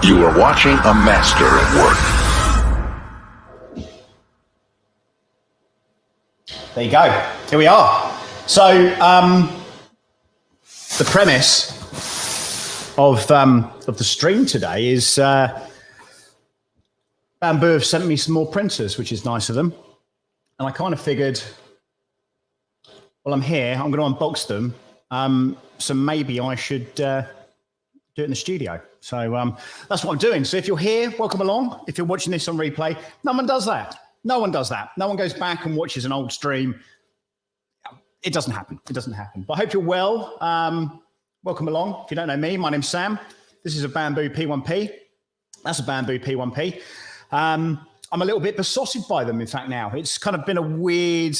You are watching a master at work. There you go. Here we are. So the premise of the stream today is Bambu have sent me some more printers, which is nice of them. And I kind of figured, well, I'm here, I'm going to unbox them. So maybe I should do it in the studio. So that's what I'm doing. So if you're here, welcome along. If you're watching this on replay, no one does that. No one does that. No one goes back and watches an old stream. It doesn't happen. It doesn't happen. But I hope you're well. Welcome along. If you don't know me, my name's Sam. This is a Bambu P1P. That's a Bambu P1P. I'm a little bit besotted by them, in fact, now. It's kind of been a weird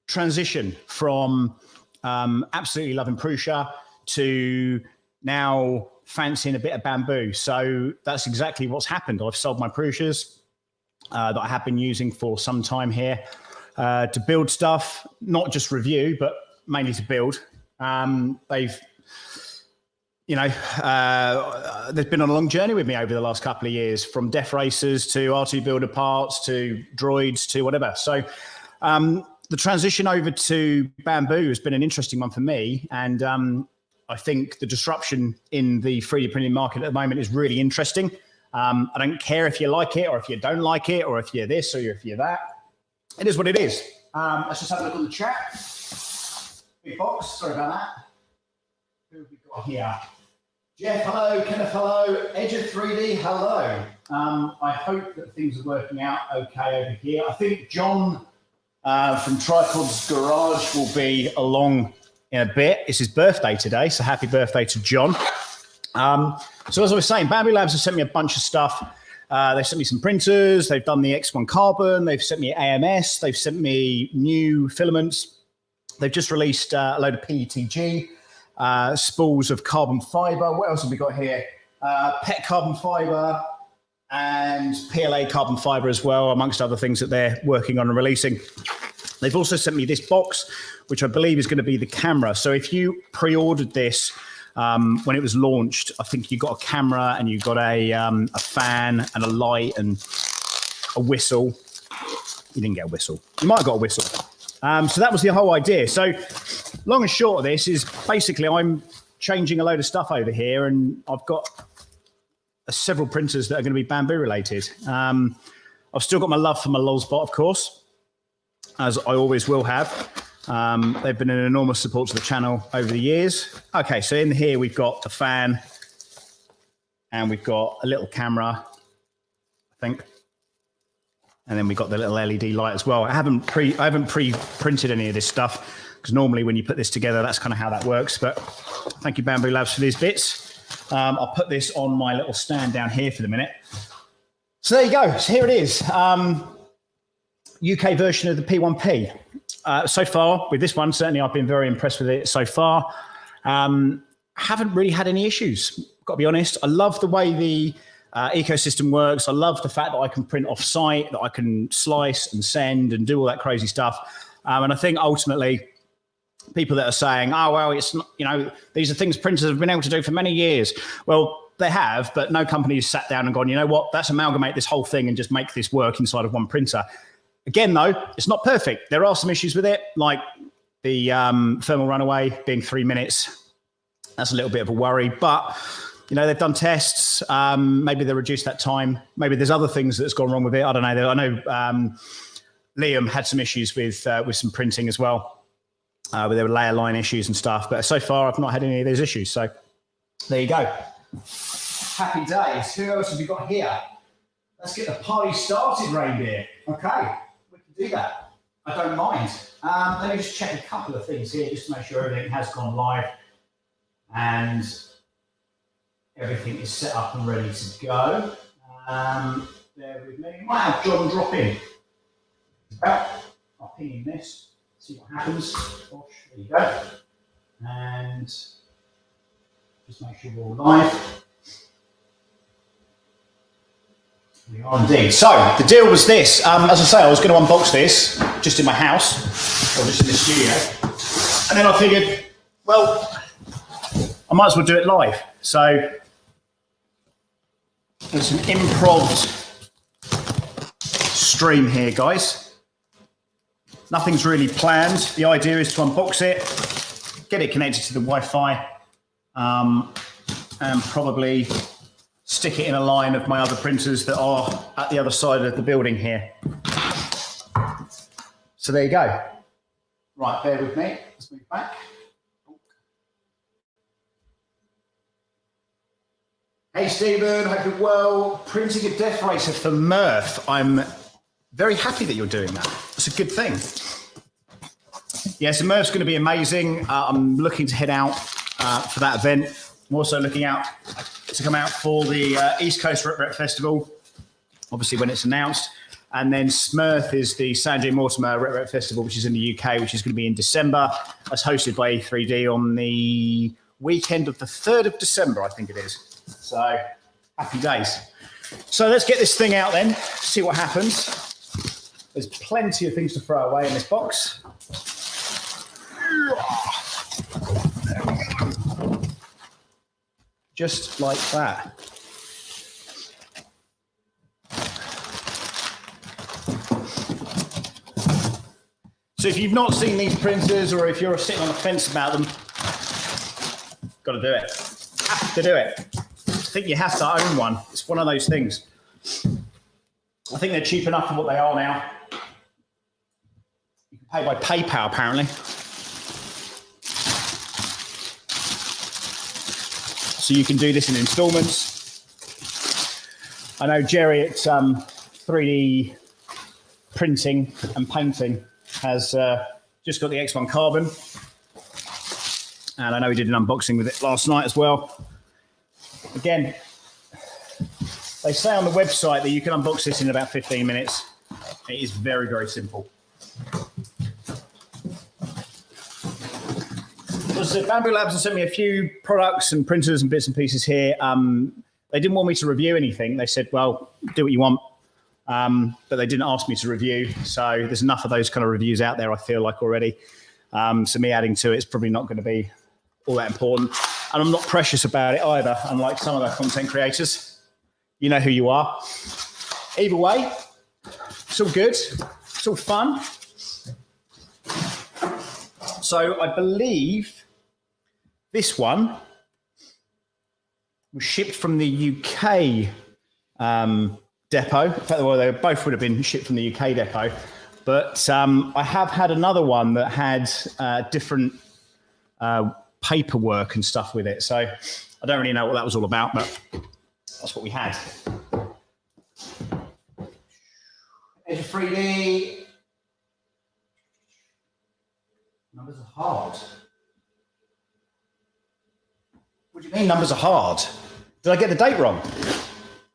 transition from absolutely loving Prusa to now fancying a bit of Bambu. So that's exactly what's happened. I've sold my Prusas that I have been using for some time here to build stuff, not just review, but mainly to build. They've been on a long journey with me over the last couple of years, from Def Racers to R2 Builder parts to droids to whatever. So the transition over to Bambu has been an interesting one for me. And I think the disruption in the 3D printing market at the moment is really interesting. I don't care if you like it or if you don't like it or if you're this or if you're that. It is what it is. Let's just have a look on the chat. Big box, sorry about that. Who have we got here? Jeff, hello. Kenneth, hello. Edge of 3D, hello. I hope that things are working out okay over here. I think John from Tripod's Garage will be along in a bit. It's his birthday today, so happy birthday to John. So as I was saying, Bambu Labs have sent me a bunch of stuff. They've sent me some printers. They've done the X1 Carbon. They've sent me AMS. They've sent me new filaments. They've just released a load of PETG, spools of carbon fiber. What else have we got here? PET carbon fiber and PLA carbon fiber as well, amongst other things that they're working on and releasing. They've also sent me this box, which I believe is going to be the camera. So if you pre-ordered this when it was launched, I think you got a camera and you got a fan and a light and a whistle. You didn't get a whistle. You might have got a whistle. So that was the whole idea. So long and short of this is basically I'm changing a load of stuff over here, and I've got several printers that are going to be Bambu related. I've still got my love for my Lulzbot, of course, as I always will have. They've been an enormous support to the channel over the years. Okay, so in here we've got the fan and we've got a little camera, I think. And then we've got the little LED light as well. I haven't pre-printed any of this stuff because normally when you put this together, that's kind of how that works. But thank you, Bambu Labs, for these bits. I'll put this on my little stand down here for the minute. So there you go. So here it is. UK version of the P1P. So far, with this one, certainly I've been very impressed with it so far. Haven't really had any issues, got to be honest. I love the way the ecosystem works. I love the fact that I can print off-site, that I can slice and send and do all that crazy stuff. And I think ultimately, people that are saying, oh, well, it's not, these are things printers have been able to do for many years. Well, they have, but no company has sat down and gone, you know what, let's amalgamate this whole thing and just make this work inside of one printer. Again, though, it's not perfect. There are some issues with it, like the thermal runaway being 3 minutes. That's a little bit of a worry, but they've done tests. Maybe they reduced that time. Maybe there's other things that's gone wrong with it. I don't know. I know Liam had some issues with some printing as well. Where there were layer line issues and stuff. But so far, I've not had any of those issues. So there you go. Happy days. Who else have you got here? Let's get the party started, reindeer. Okay, we can do that. I don't mind. Let me just check a couple of things here just to make sure everything has gone live and everything is set up and ready to go. Bear with me. Might have John drop in. I'll ping in this, see what happens. Gosh, there you go. And just make sure we're all live. We are indeed. So the deal was this. As I say, I was going to unbox this just in my house or just in the studio. And then I figured, well, I might as well do it live. So It's an improv stream here, guys. Nothing's really planned. The idea is to unbox it, get it connected to the Wi-Fi, and probably stick it in a line of my other printers that are at the other side of the building here. So there you go. Right, bear with me. Let's move back. Hey Stephen, hope you're well. Printing a Death Racer for Mirth. I'm very happy that you're doing that. It's a good thing. Yeah, so Mirth's going to be amazing. I'm looking to head out for that event. I'm also looking out to come out for the East Coast Rep Festival, obviously when it's announced. And then Smurth is the Sanjay Mortimer Rep Festival, which is in the UK, which is going to be in December. That's hosted by E3D on the weekend of the 3rd of December, I think it is. So, happy days. So let's get this thing out then, see what happens. There's plenty of things to throw away in this box. Just like that. So if you've not seen these printers, or if you're sitting on the fence about them, got to do it. Have to do it. I think you have to own one. It's one of those things. I think they're cheap enough for what they are now. You can pay by PayPal, apparently. So you can do this in installments. I know Jerry at 3D Printing and Painting has just got the X1 Carbon. And I know he did an unboxing with it last night as well. Again, they say on the website that you can unbox this in about 15 minutes. It is very, very simple. So Bambu Labs have sent me a few products and printers and bits and pieces here. They didn't want me to review anything. They said, well, do what you want. But they didn't ask me to review. So there's enough of those kind of reviews out there, I feel like, already. So me adding to it is probably not going to be all that important. And I'm not precious about it either, unlike some of our content creators. You know who you are. Either way, it's all good. It's all fun. So I believe this one was shipped from the UK depot. In fact, well, they both would have been shipped from the UK depot. But I have had another one that had different paperwork and stuff with it. So I don't really know what that was all about, but that's what we had. Edge of 3D. Numbers are hard. What do you mean numbers are hard? Did I get the date wrong?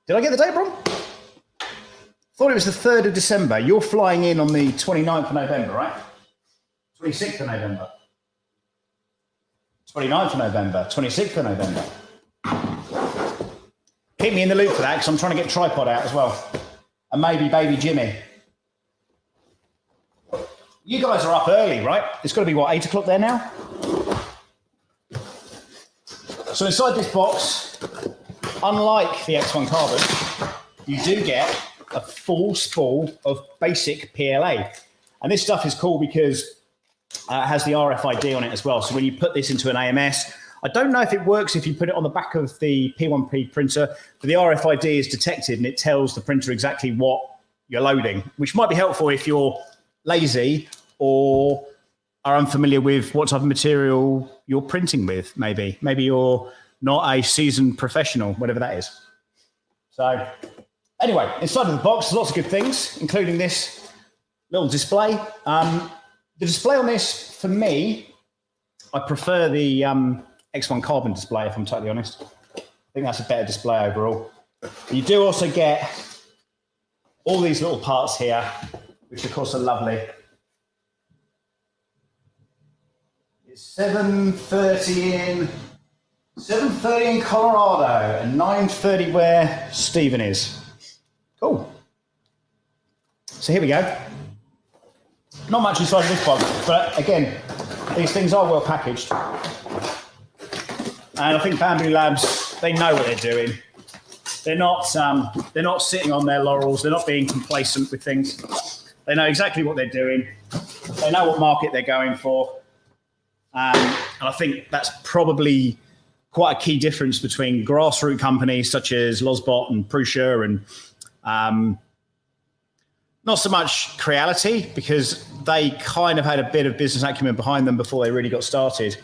Did I get the date wrong? Thought it was the 3rd of December. You're flying in on the 29th of November, right? 26th of November. 29th of November, 26th of November. Keep me in the loop for that, because I'm trying to get tripod out as well. And maybe baby Jimmy. You guys are up early, right? It's got to be, what, 8 o'clock there now? So inside this box, unlike the X1 Carbon, you do get a full spool of basic PLA. And this stuff is cool because it has the RFID on it as well. So when you put this into an AMS, I don't know if it works if you put it on the back of the P1P printer, but the RFID is detected and it tells the printer exactly what you're loading, which might be helpful if you're lazy or are unfamiliar with what type of material you're printing with, maybe. Maybe you're not a seasoned professional, whatever that is. So anyway, inside of the box, there's lots of good things, including this little display. The display on this, for me, I prefer the X1 Carbon display, if I'm totally honest. I think that's a better display overall. You do also get all these little parts here, which of course are lovely. It's 7:30 in Colorado and 9:30 where Stephen is. Cool. So here we go. Not much inside of this box, but again, these things are well packaged. And I think Bambu Labs, they know what they're doing. They're not sitting on their laurels. They're not being complacent with things. They know exactly what they're doing. They know what market they're going for. And I think that's probably quite a key difference between grassroots companies such as Losbot and Prusa and not so much Creality, because they kind of had a bit of business acumen behind them before they really got started.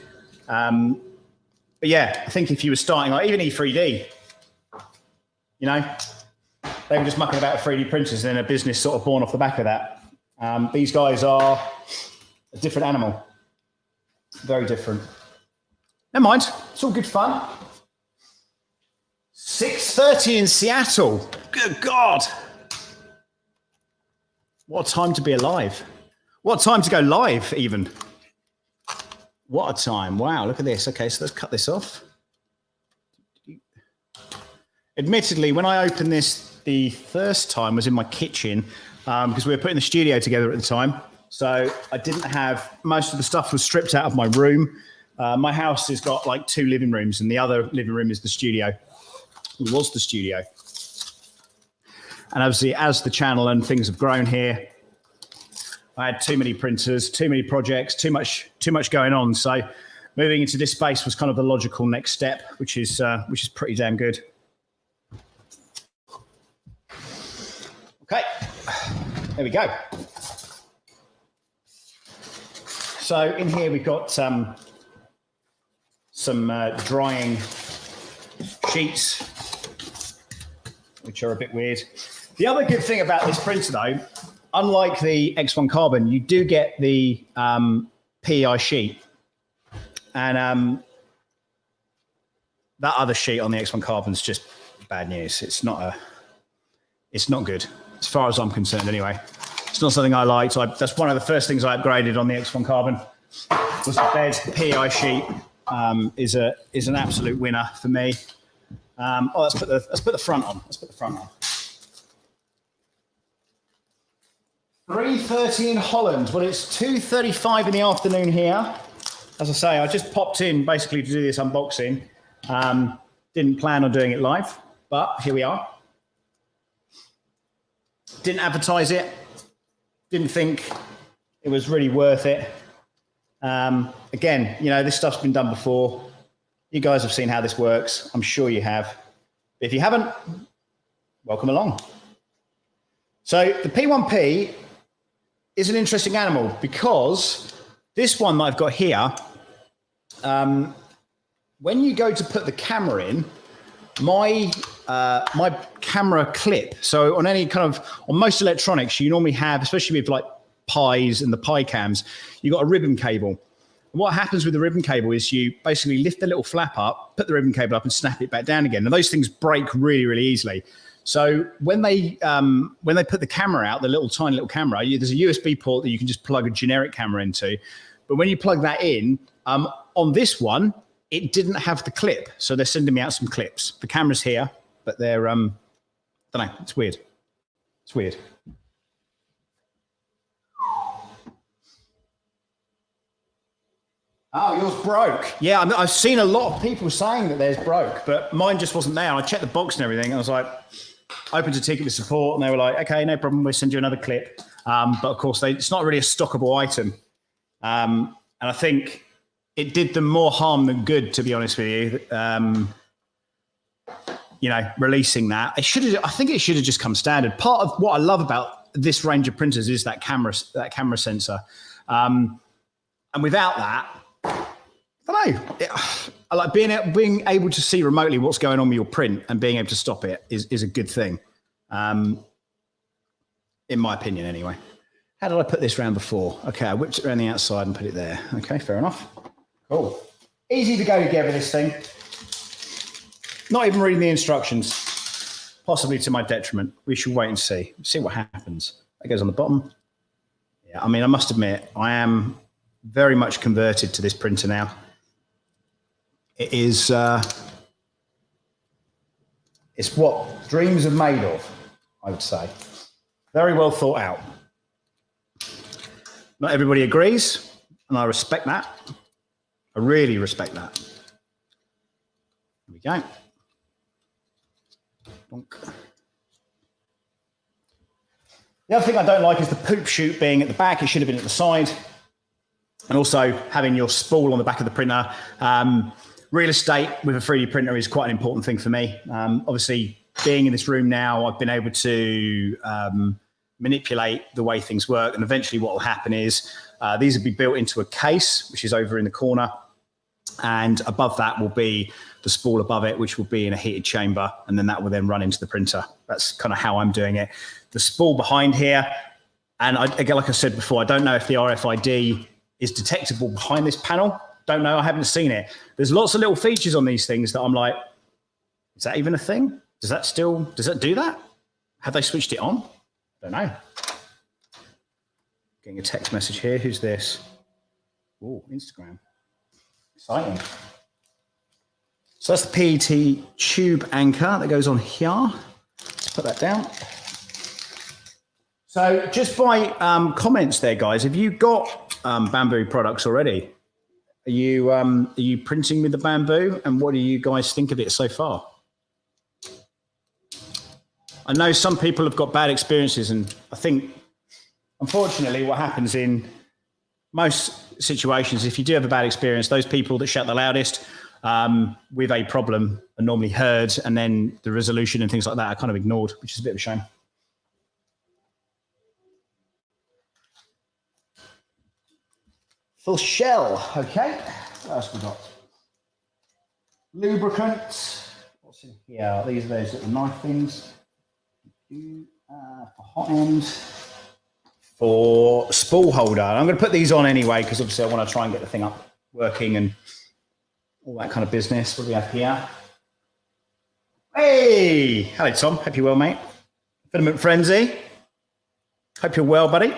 But yeah, I think if you were starting, like even E3D, you know, they were just mucking about with 3D printers and then a business sort of born off the back of that. These guys are a different animal. Very different. Never mind. It's all good fun. 6:30 in Seattle. Good God. What a time to be alive. What a time to go live, even. What a time. Wow, look at this. Okay, so let's cut this off. Admittedly, when I opened this the first time was in my kitchen because we were putting the studio together at the time. So I didn't have, most of the stuff was stripped out of my room. My house has got like 2 living rooms and the other living room is the studio. It was the studio. And obviously as the channel and things have grown here, I had too many printers, too many projects, too much going on. So moving into this space was kind of the logical next step, which is pretty damn good. Okay, there we go. So in here we've got some drying sheets, which are a bit weird. The other good thing about this printer, though, unlike the X1 Carbon, you do get the PEI sheet, and that other sheet on the X1 Carbon is just bad news. It's not good, as far as I'm concerned. Anyway, it's not something I liked. So that's one of the first things I upgraded on the X1 Carbon. Was the bed. The PEI sheet is an absolute winner for me. Let's put the front on. 3:30 in Holland. Well, it's 2:35 in the afternoon here. As I say, I just popped in basically to do this unboxing. Didn't plan on doing it live, but here we are. Didn't advertise it. Didn't think it was really worth it. Again, you know, this stuff's been done before. You guys have seen how this works. I'm sure you have. If you haven't, welcome along. So the P1P is an interesting animal because this one that I've got here, when you go to put the camera in, my camera clip, so on any kind of, on most electronics, you normally have, especially with like Pis and the Pi cams, you've got a ribbon cable. And what happens with the ribbon cable is you basically lift the little flap up, put the ribbon cable up and snap it back down again. And those things break really, really easily. So when they put the camera out, the tiny little camera, there's a USB port that you can just plug a generic camera into. But when you plug that in, on this one, it didn't have the clip. So they're sending me out some clips. The camera's here, but they're, I don't know, it's weird. It's weird. Oh, yours broke. Yeah, I've seen a lot of people saying that theirs broke, but mine just wasn't there. And I checked the box and everything, and I was like, opened a ticket with support, and they were like, okay, no problem, we'll send you another clip. But of course, it's not really a stockable item. And I think it did them more harm than good, to be honest with you. You know, releasing that. I think it should have just come standard. Part of what I love about this range of printers is that camera sensor. And without that, I don't know. I like being able to see remotely what's going on with your print and being able to stop it is a good thing. In my opinion, anyway. How did I put this around before? Okay, I whipped it around the outside and put it there. Okay, fair enough. Cool. Easy to go together, this thing. Not even reading the instructions. Possibly to my detriment. We shall wait and see. See what happens. That goes on the bottom. Yeah, I mean, I must admit, I am very much converted to this printer now. It is, it's what dreams are made of, I would say. Very well thought out. Not everybody agrees, and I respect that. I really respect that. There we go. The other thing I don't like is the poop chute being at the back. It should have been at the side. And also having your spool on the back of the printer. Real estate with a 3D printer is quite an important thing for me. Obviously, being in this room now, I've been able to manipulate the way things work. And eventually what will happen is these will be built into a case, which is over in the corner. And above that will be the spool above it, which will be in a heated chamber. And then that will then run into the printer. That's kind of how I'm doing it. The spool behind here, and again, like I said before, I don't know if the RFID is detectable behind this panel. Don't know, I haven't seen it. There's lots of little features on these things that I'm like, is that even a thing? Does that do that? Have they switched it on? Don't know. Getting a text message here. Who's this? Oh, Instagram. Exciting. So that's the PET tube anchor that goes on here. Let's put that down. So just by comments there, guys, have you got Bambu products already? Are you printing with the Bambu? And what do you guys think of it so far? I know some people have got bad experiences, and I think, unfortunately, what happens in most situations, if you do have a bad experience, those people that shout the loudest with a problem are normally heard, and then the resolution and things like that are kind of ignored, which is a bit of a shame. Full shell, okay. What else we got? Lubricant. What's in here? These are those little knife things. For hot end. For spool holder. I'm going to put these on anyway because obviously I want to try and get the thing up working and all that kind of business. What do we have here? Hey! Hello, Tom. Hope you're well, mate. Filament Frenzy. Hope you're well, buddy.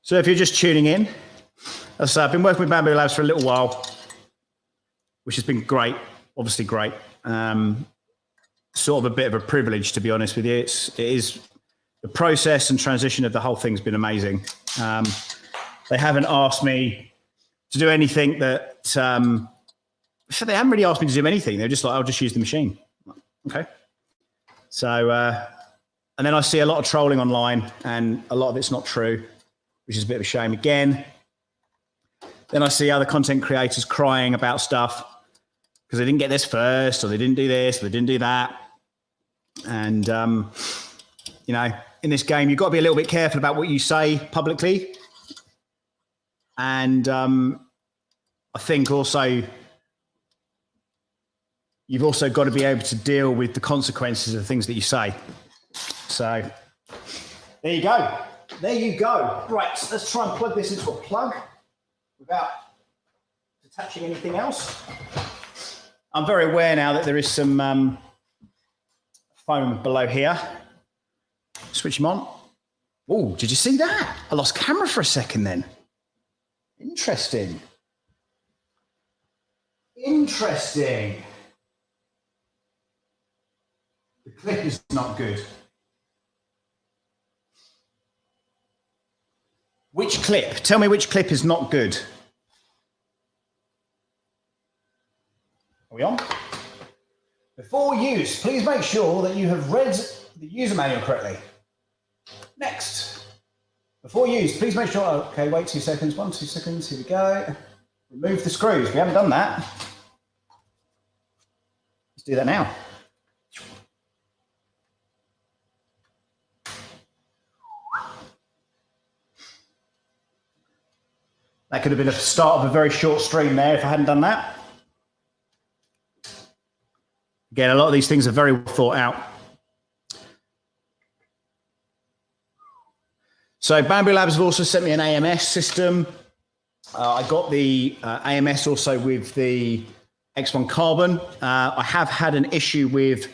So if you're just tuning in, as I've been working with Bambu Labs for a little while, which has been great, obviously great. Sort of a bit of a privilege, to be honest with you. It is the process and transition of the whole thing's been amazing. They haven't asked me to do anything that, so they haven't really asked me to do anything. They're just like, I'll just use the machine. Okay. So, and then I see a lot of trolling online and a lot of it's not true, which is a bit of a shame again. Then I see other content creators crying about stuff because they didn't get this first, or they didn't do this, or they didn't do that. And, you know, in this game, you've got to be a little bit careful about what you say publicly. And I think also, you've also got to be able to deal with the consequences of the things that you say. So there you go. There you go. Right, so let's try and plug this into a plug without detaching anything else. I'm very aware now that there is some foam below here. Switch them on. Oh, did you see that? I lost camera for a second then. Interesting. Interesting. The clip is not good. Which clip? Tell me which clip is not good. Are we on? Before use, please make sure that you have read the user manual correctly. Next. Before use, please make sure, okay, wait 2 seconds, 2 seconds, here we go. Remove the screws, we haven't done that. Let's do that now. That could have been the start of a very short stream there if I hadn't done that. Again, a lot of these things are very well thought out. So Bambu Labs have also sent me an AMS system. I got the AMS also with the X1 Carbon. I have had an issue with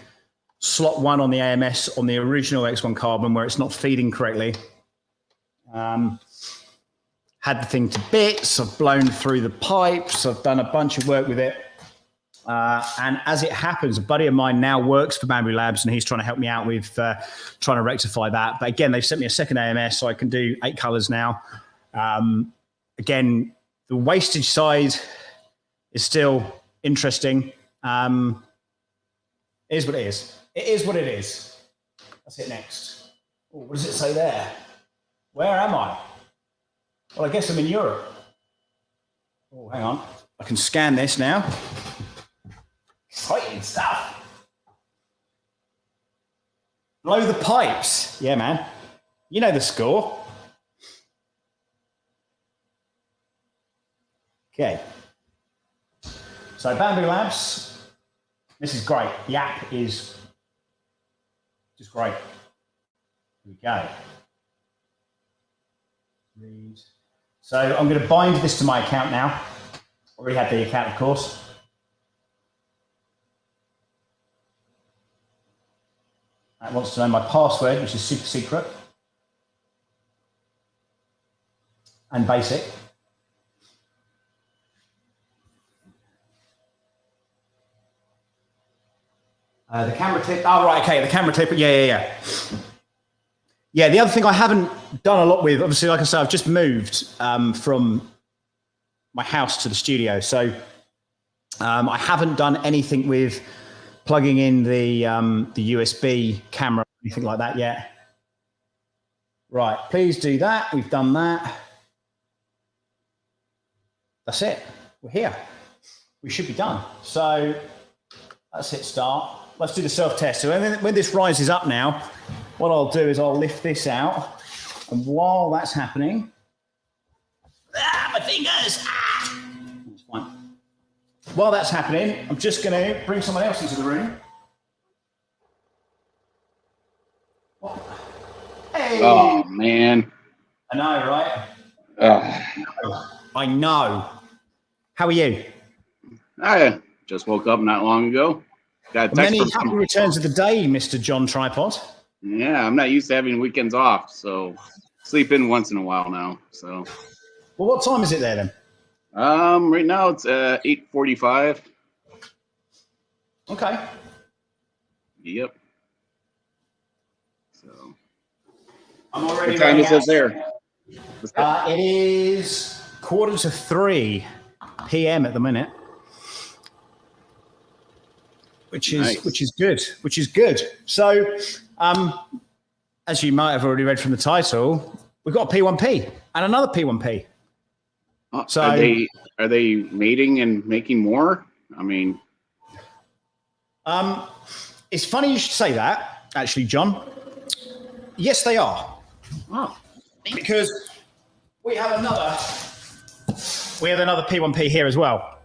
slot 1 on the AMS on the original X1 Carbon where it's not feeding correctly. Had the thing to bits, I've blown through the pipes, I've done a bunch of work with it. And as it happens, a buddy of mine now works for Bambu Labs and he's trying to help me out with trying to rectify that. But again, they've sent me a second AMS, so I can do 8 colors now. Again, the wastage side is still interesting. It is what it is. It is what it is. That's it next. Oh, what does it say there? Where am I? Well, I guess I'm in Europe. Oh, hang on. I can scan this now. Exciting stuff. Blow the pipes. Yeah, man. You know the score. Okay. So Bambu Labs, this is great. The app is just great. Here we go. Read. So I'm going to bind this to my account now. Already had the account, of course. It wants to know my password, which is super secret and basic. The camera clip. Oh, right. Okay. The camera clip. Yeah. Yeah. The other thing I haven't done a lot with, obviously, like I said, I've just moved from my house to the studio. So I haven't done anything with plugging in the USB camera, anything like that yet. Right. Please do that. We've done that. That's it. We're here. We should be done. So let's hit start. Let's do the self-test. So when this rises up now, what I'll do is I'll lift this out. And while that's happening, my fingers! That's fine. While that's happening, I'm just going to bring someone else into the room. What? Hey! Oh, man. I know, right? I know. How are you? I just woke up not long ago. Got a text Many from happy returns of the day, Mr. John Tripod. Yeah, I'm not used to having weekends off, so sleep in once in a while now. So, well, what time is it there then? Right now it's 8:45. Okay. Yep. So, I'm already. What time is it there? It is 2:45 p.m. at the minute. Which is nice. which is good. So, as you might have already read from the title, we've got a P1P and another P1P. So are they mating and making more? I mean, it's funny you should say that, actually, John. Yes, they are. oh, Because we have another P1P here as well.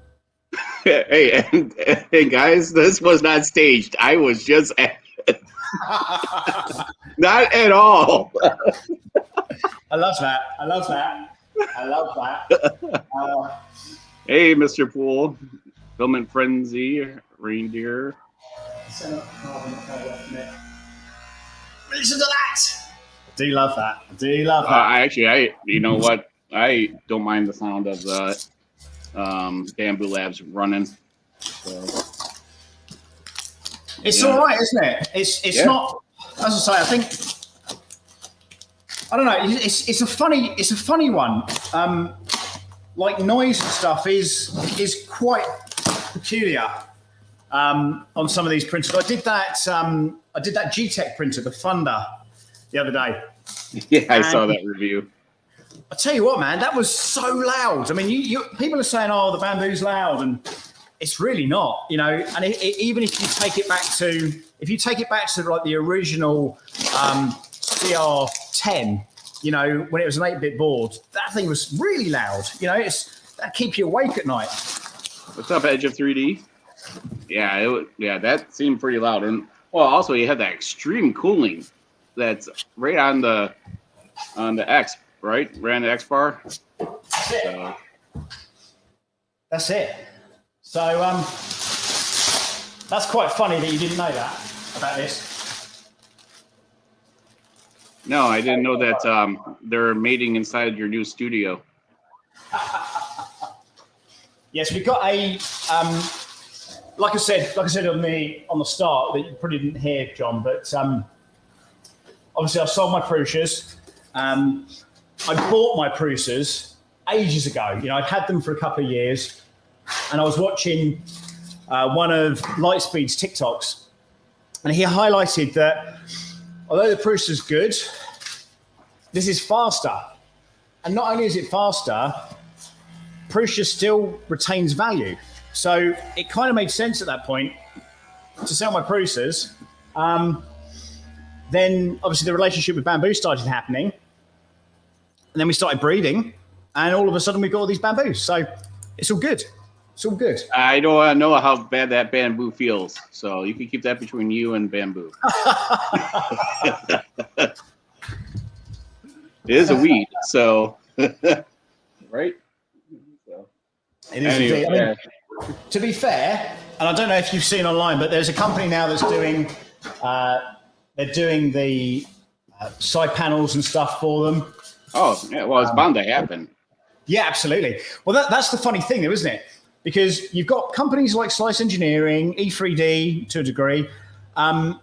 Hey guys, this was not staged. I was just not at all. I love that. Hey, Mr. Poole, Filament Frenzy, Reindeer. Listen to that. I do love that. You know what? I don't mind the sound of the Bambu Labs running. So, it's all right, isn't it? It's not. As I say, I think I don't know. It's a funny one. Like noise and stuff is quite peculiar on some of these printers. I did that G-Tech printer, the Thunder, the other day. Yeah, I saw that review. I tell you what, man, that was so loud. I mean, you people are saying, "Oh, the Bambu's loud," and it's really not, you know. And even if you take it back to like the original CR10, you know, when it was an 8-bit board, that thing was really loud. You know, that keep you awake at night. What's up, Edge of 3D? Yeah, that seemed pretty loud. And well, also you had that extreme cooling that's right on the X. Right on the X bar. That's it. So that's quite funny that you didn't know that about this. No, I didn't know that they're mating inside your new studio. Yes, we've got a like I said on the start that you probably didn't hear, John, but obviously I sold my Prusias. I bought my Prusias ages ago. You know, I'd had them for a couple of years. and I was watching one of Lightspeed's TikToks, and he highlighted that although the Prusa is good, this is faster. And not only is it faster, Prusa still retains value. So it kind of made sense at that point to sell my Prusas. Then obviously the relationship with Bambu started happening. And then we started breeding. And all of a sudden we got all these Bambus. So it's all good. It's all good. I don't know how bad that Bambu feels. So you can keep that between you and Bambu. It is a weed, so right? So, it is indeed. I mean, to be fair, and I don't know if you've seen online, but there's a company now that's doing they're doing the side panels and stuff for them. Oh, yeah. Well, it's bound to happen. Yeah, absolutely. Well, that's the funny thing, though, isn't it? Because you've got companies like Slice Engineering, E3D to a degree, and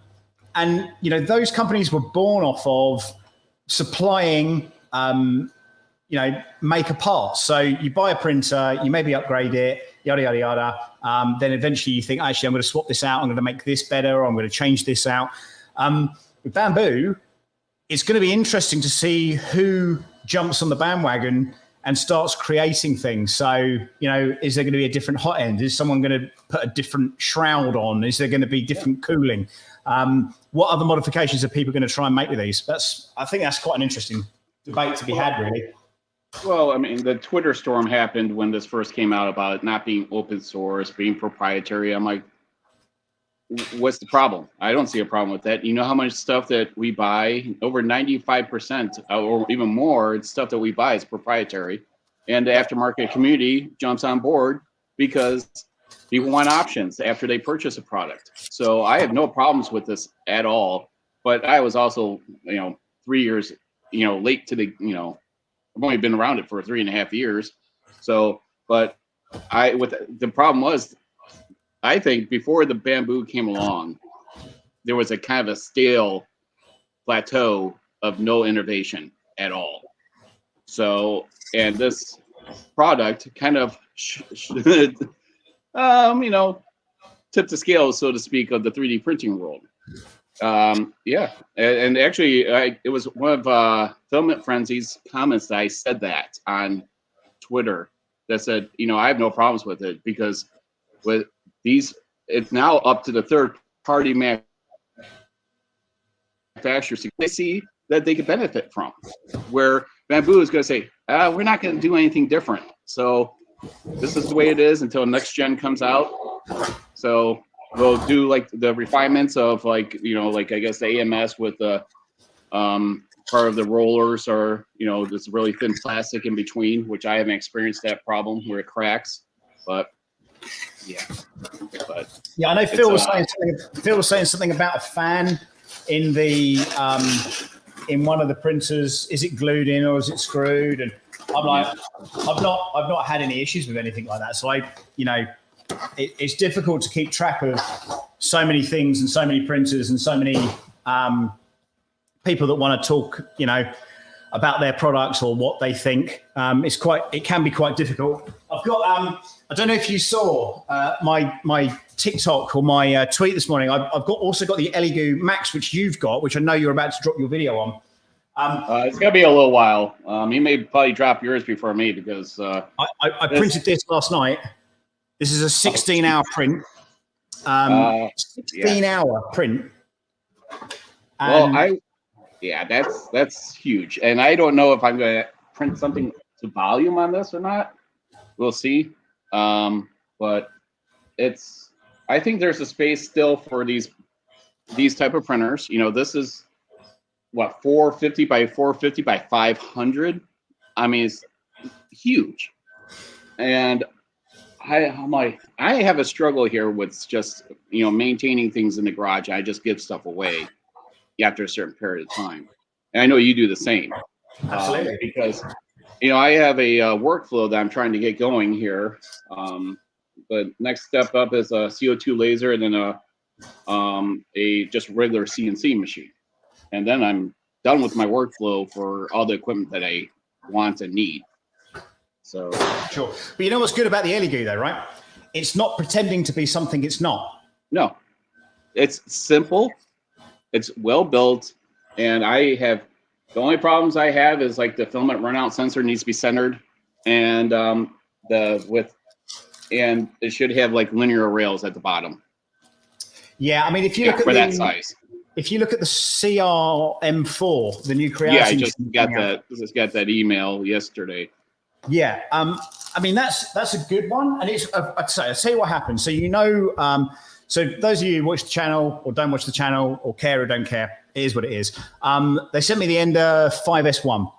you know those companies were born off of supplying, maker parts. So you buy a printer, you maybe upgrade it, yada yada yada. Then eventually you think, actually, I'm going to swap this out. I'm going to make this better, or I'm going to change this out. With Bambu, it's going to be interesting to see who jumps on the bandwagon and starts creating things. So, is there going to be a different hot end? Is someone going to put a different shroud on? Is there going to be different cooling? What other modifications are people going to try and make with these? I think that's quite an interesting debate to be had, really. Well, I mean, the Twitter storm happened when this first came out about it not being open source, being proprietary. I'm like, what's the problem? I don't see a problem with that. You know how much stuff that we buy? Over 95% or even more, it's stuff that we buy is proprietary. And the aftermarket community jumps on board because people want options after they purchase a product. So I have no problems with this at all. But I was also, 3 years, late to the, I've only been around it for 3.5 years. So, but the problem was, I think before the Bambu came along, there was a kind of a stale plateau of no innovation at all. So, and this product kind of, tipped the scale, so to speak, of the 3D printing world. Yeah, and actually, it was one of Filament Frenzy's comments that I said that on Twitter that said, I have no problems with it because with these, it's now up to the third-party manufacturers. They see that they could benefit from, where Bambu is going to say, we're not going to do anything different. So this is the way it is until next gen comes out. So we'll do like the refinements of I guess the AMS with the part of the rollers or, this really thin plastic in between, which I haven't experienced that problem where it cracks, but yeah. Yeah, I know Phil was saying something about a fan in the in one of the printers. Is it glued in or is it screwed? And I'm like, I've not had any issues with anything like that. So it's difficult to keep track of so many things and so many printers and so many people that want to talk, about their products or what they think. It can be quite difficult. I've got I don't know if you saw my TikTok or my tweet this morning. I've also got the Elegoo Max, which you've got, which I know you're about to drop your video on. It's gonna be a little while. You may probably drop yours before me because I printed this last night. This is a 16-hour print. 16-hour print. Well, that's huge, and I don't know if I'm gonna print something to volume on this or not. We'll see. But I think there's a space still for these type of printers. This is what 450 by 450 by 500. I mean, it's huge, and I have a struggle here with just maintaining things in the garage. I just give stuff away after a certain period of time, and I know you do the same. Absolutely, because I have a workflow that I'm trying to get going here. The next step up is a CO2 laser and then a just regular CNC machine, and then I'm done with my workflow for all the equipment that I want and need. So Sure. But you know what's good about the Elegoo though, right? It's not pretending to be something it's not. no, it's simple, it's well built, and the only problems I have is like the filament runout sensor needs to be centered, and and it should have like linear rails at the bottom. Yeah, I mean, if you look at for that size. If you look at the CRM4, the new creating, I just got that email yesterday. Yeah, I mean that's a good one, and it's I'll tell you what happened. So so those of you who watch the channel or don't watch the channel or care or don't care, it is what it is. They sent me the Ender 5S1,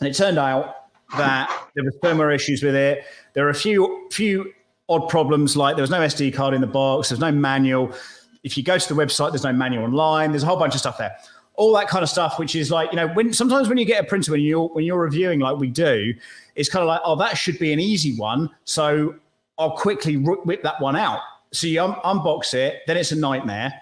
and it turned out that there was firmware issues with it. There were a few odd problems, like there was no SD card in the box, there's no manual. If you go to the website, there's no manual online. There's a whole bunch of stuff there. All that kind of stuff, which is like, sometimes when you get a printer, when you're reviewing like we do, it's kind of like, oh, that should be an easy one. So I'll quickly whip that one out. So you unbox it, then it's a nightmare.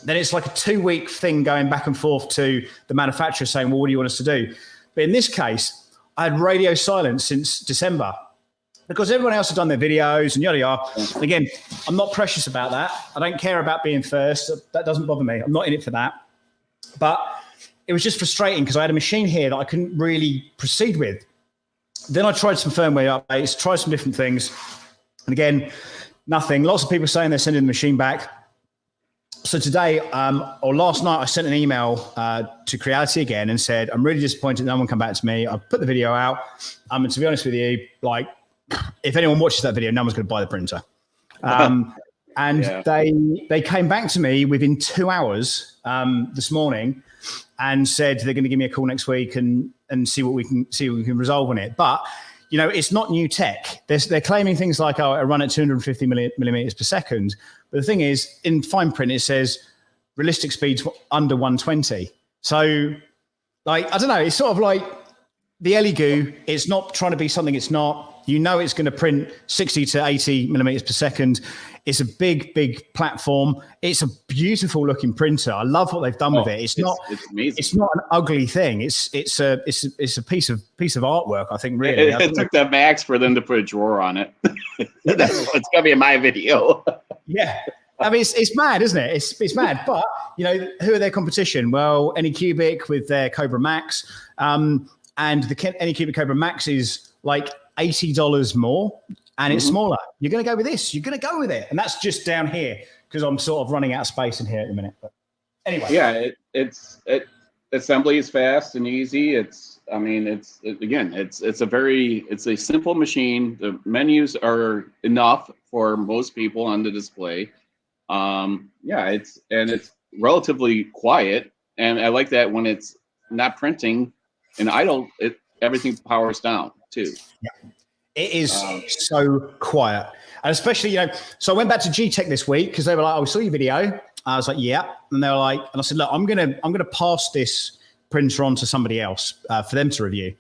Then it's like a 2-week thing going back and forth to the manufacturer saying, well, what do you want us to do? But in this case, I had radio silence since December, because everyone else has done their videos and yada yada. And again, I'm not precious about that. I don't care about being first. That doesn't bother me. I'm not in it for that. But it was just frustrating because I had a machine here that I couldn't really proceed with. Then I tried some firmware updates, tried some different things. And again, nothing. Lots of people saying they're sending the machine back. So today, or last night, I sent an email to Creality again and said, I'm really disappointed no one come back to me. I put the video out. And to be honest with you, like, if anyone watches that video, no one's going to buy the printer. They came back to me within 2 hours this morning and said they're going to give me a call next week and see what we can resolve on it. But it's not new tech. They're claiming things like, oh, I run at 250 millimeters per second. But the thing is, in fine print, it says realistic speeds under 120. So, like, I don't know. It's sort of like the Elegoo. It's not trying to be something it's not. It's going to print 60 to 80 millimeters per second. It's a big platform. It's a beautiful looking printer. I love what they've done with it. It's amazing. It's not an ugly thing. It's a piece of artwork. I think really. It took the max for them to put a drawer on it. That's what's going to be in my video. Yeah. I mean, it's mad, isn't it? It's mad. But, who are their competition? Well, Anycubic with their Cobra Max. And the Anycubic Cobra Max is like $80 more, and it's smaller. You're going to go with this. You're going to go with it. And that's just down here because I'm sort of running out of space in here at the minute. But anyway. Yeah, assembly is fast and easy. It's a simple machine. The menus are enough for most people on the display. It's relatively quiet, and I like that when it's not printing and idle, everything powers down too. Yeah. It is so quiet, and especially so I went back to G-Tech this week because they were like, "Oh, we saw your video." I was like, "Yeah," and they were like, and I said, "Look, I'm gonna pass this printer on to somebody else for them to review,"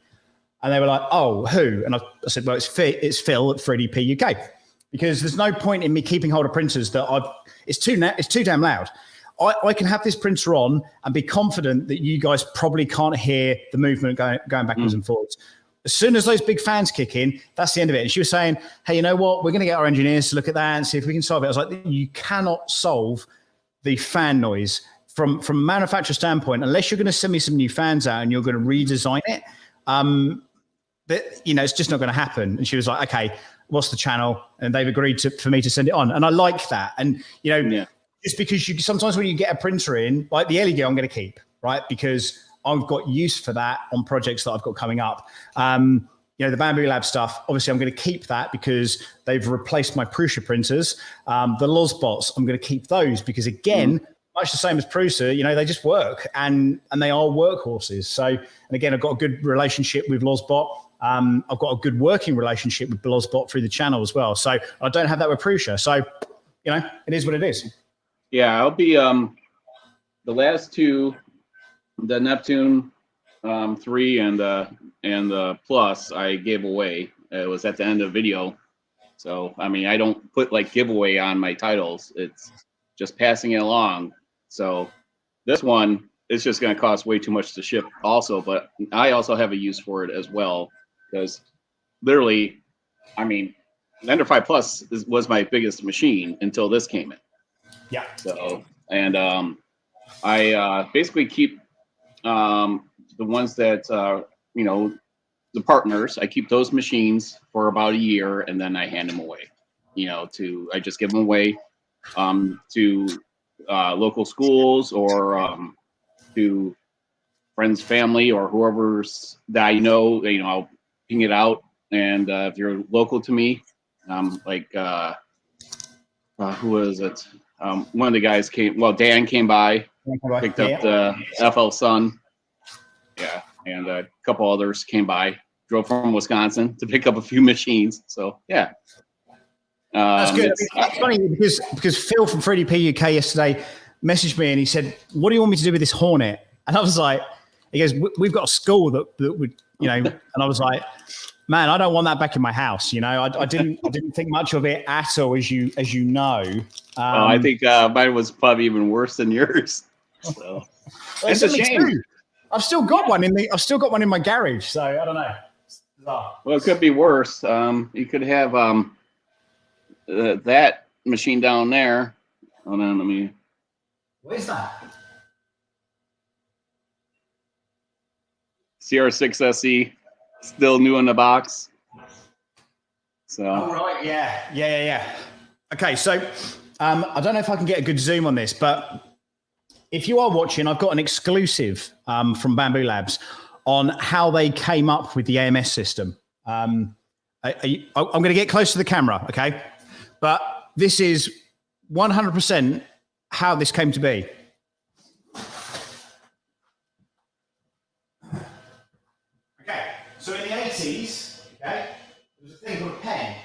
and they were like, "Oh, who?" And I said, "Well, it's Phil at 3DP UK," because there's no point in me keeping hold of printers that it's too damn loud. I can have this printer on and be confident that you guys probably can't hear the movement going backwards and forwards. As soon as those big fans kick in, that's the end of it. And she was saying, hey, you know what? We're going to get our engineers to look at that and see if we can solve it. I was like, you cannot solve the fan noise from a manufacturer standpoint, unless you're going to send me some new fans out and you're going to redesign it. It's just not going to happen. And she was like, okay, what's the channel? And they've agreed for me to send it on. And I like that. And, just because sometimes when you get a printer in, like the Elegoo, I'm going to keep, right? Because I've got use for that on projects that I've got coming up. The Bambu Labs stuff, obviously I'm going to keep that because they've replaced my Prusa printers. The Losbots, I'm going to keep those because again, much the same as Prusa, they just work and they are workhorses. So, and again, I've got a good relationship with Losbot. I've got a good working relationship with Losbot through the channel as well. So I don't have that with Prusa. So, it is what it is. Yeah, I'll be the last two, the Neptune 3 and the Plus I gave away. It was at the end of the video. So I mean, I don't put like giveaway on my titles. It's just passing it along. So this one is just going to cost way too much to ship also, but I also have a use for it as well because literally, I mean, the Ender 5 Plus was my biggest machine until this came in. Yeah. So, and I basically keep the ones that, the partners, I keep those machines for about a year and then I hand them away. I just give them away to local schools or to friends, family, or whoever's that I know. I'll ping it out, and if you're local to me, like who was it? One of the guys came. Well, Dan came by, picked up the FL Sun, yeah, and a couple others came by. Drove from Wisconsin to pick up a few machines. So yeah. That's good. It's funny because Phil from 3DP UK yesterday messaged me and he said, "What do you want me to do with this Hornet?" And I was like, he goes, "We've got a school that would, and I was like, man, I don't want that back in my house. I didn't think much of it at all, as you know. I think mine was probably even worse than yours. So it's a shame. I've still got one in my garage. So I don't know. Well, it could be worse. You could have that machine down there. Hold on, let me. What is that? CR6 SE, still new in the box. So. Oh, right. Yeah. Okay, so I don't know if I can get a good zoom on this, but if you are watching, I've got an exclusive from Bambu Labs on how they came up with the AMS system. I'm going to get close to the camera, okay? But this is 100% how this came to be. Okay, so in the 80s, okay, there was a thing called a pen,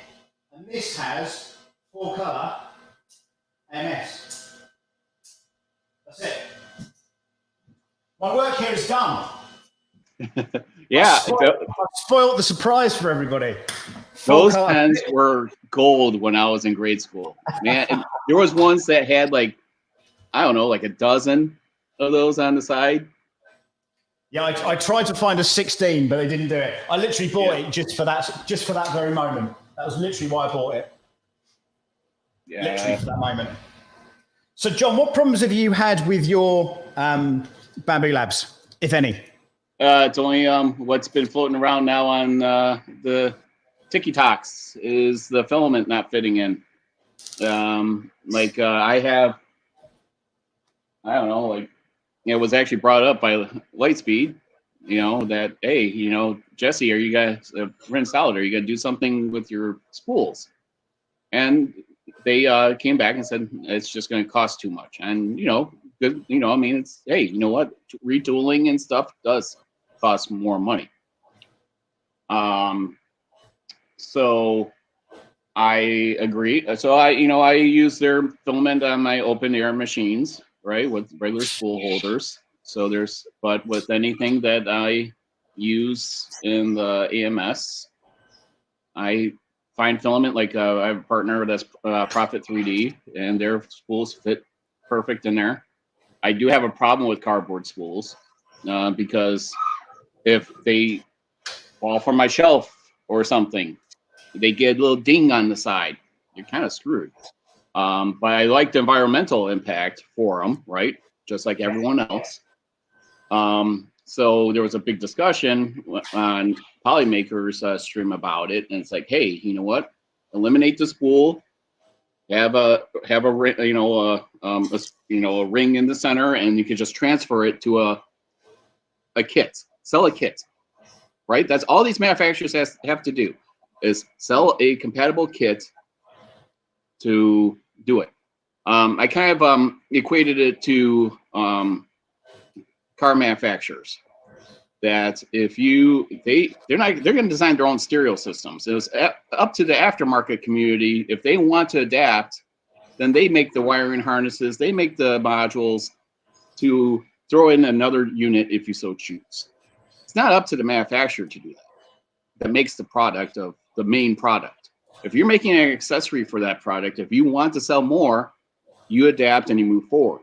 and this has 4-color AMS. That's it. My work here is done. Yeah, I spoiled the surprise for everybody. Those pens were gold when I was in grade school. Man, and there was ones that had like a dozen of those on the side. Yeah, I tried to find a 16, but they didn't do it. I literally bought it just for that very moment. That was literally why I bought it. Yeah, literally for that moment. So, John, what problems have you had with your Bambu Labs, if any? It's only what's been floating around now on the TikToks is the filament not fitting in. I have, I don't know, it was actually brought up by Lightspeed, that, hey, Jesse, are you guys, Rin Solid, are you going to do something with your spools? And they came back and said, it's just going to cost too much. And, good, it's, hey, you know what? Retooling and stuff does cost more money. So I agree. So I use their filament on my open air machines, right, with regular spool holders. So but with anything that I use in the AMS, I find filament. Like I have a partner that's Profit 3D, and their spools fit perfect in there. I do have a problem with cardboard spools because if they fall from my shelf or something, they get a little ding on the side. You're kind of screwed. But I like the environmental impact for them, right? Just like everyone else. So there was a big discussion on Polymaker's stream about it, and it's like, hey, you know what? Eliminate the spool. Have a ring, a ring in the center, and you can just transfer it to a kit. Sell a kit, right? That's all these manufacturers have to do is sell a compatible kit to do it. I kind of equated it to car manufacturers. That if they're going to design their own stereo systems. It was up to the aftermarket community. If they want to adapt, then they make the wiring harnesses, they make the modules to throw in another unit if you so choose. It's not up to the manufacturer to do that. That makes the product of the main product. If you're making an accessory for that product, if you want to sell more, you adapt and you move forward.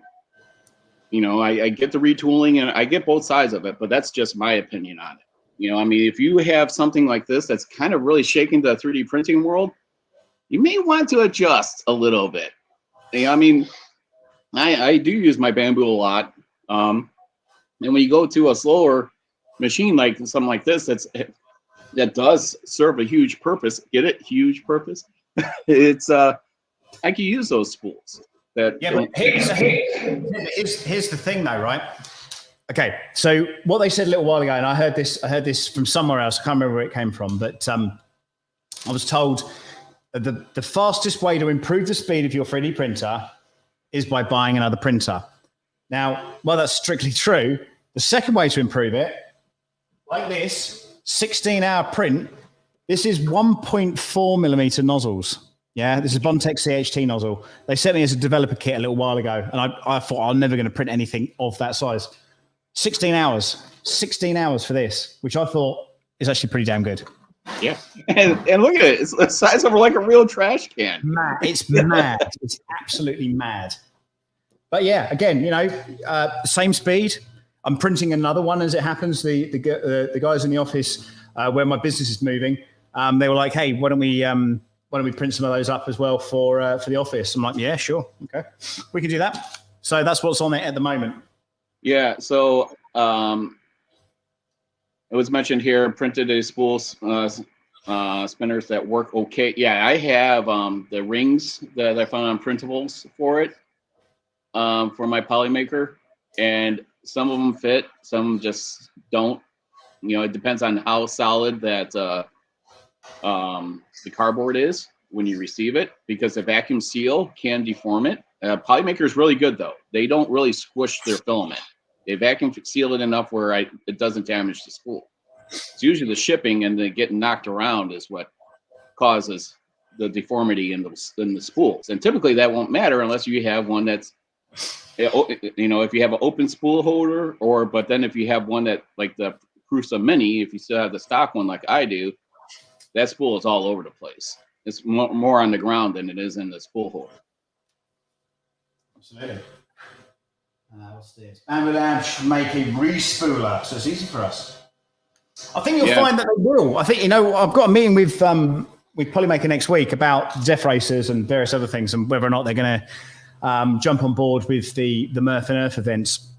I get the retooling and I get both sides of it, but that's just my opinion on it. I mean, if you have something like this that's kind of really shaking the 3D printing world, you may want to adjust a little bit. I mean, I do use my Bambu a lot. And when you go to a slower machine like something like this, that does serve a huge purpose. Get it? Huge purpose. It's I can use those spools. But here's the thing, though, right? Okay, so what they said a little while ago, and I heard this from somewhere else. I can't remember where it came from, but I was told that the fastest way to improve the speed of your 3D printer is by buying another printer. Now, while that's strictly true, the second way to improve it, like this, 16-hour print. This is 1.4 millimeter nozzles. Yeah, this is Bondtech CHT nozzle. They sent me as a developer kit a little while ago, and I thought I'm never going to print anything of that size. 16 hours for this, which I thought is actually pretty damn good. Yeah, and look at it. It's the size of like a real trash can. Mad. It's mad. It's absolutely mad. But yeah, again, same speed. I'm printing another one as it happens. The guys in the office where my business is moving, they were like, "Hey, why don't we print some of those up as well for the office?" I'm like, "Yeah, sure, okay, we can do that." So that's what's on it at the moment. Yeah. So it was mentioned here, printed a spool spinners that work okay. Yeah, I have the rings that I found on printables for it for my Polymaker, and some of them fit, some just don't. It depends on how solid that the cardboard is when you receive it, because the vacuum seal can deform it. Polymaker is really good though; they don't really squish their filament. They vacuum seal it enough where it doesn't damage the spool. It's usually the shipping and the getting knocked around is what causes the deformity in the spools. And typically that won't matter unless you have one that's, if you have an open spool holder, but then if you have one that like the Prusa Mini, if you still have the stock one like I do, that spool is all over the place. It's more on the ground than it is in the spool holder. Absolutely. What's this? Bambu Labs should make a respooler, so it's easy for us. I think you'll find that they will. I think, I've got a meeting with Polymaker next week about Zeph racers and various other things, and whether or not they're going to jump on board with the Mirth and Earth events,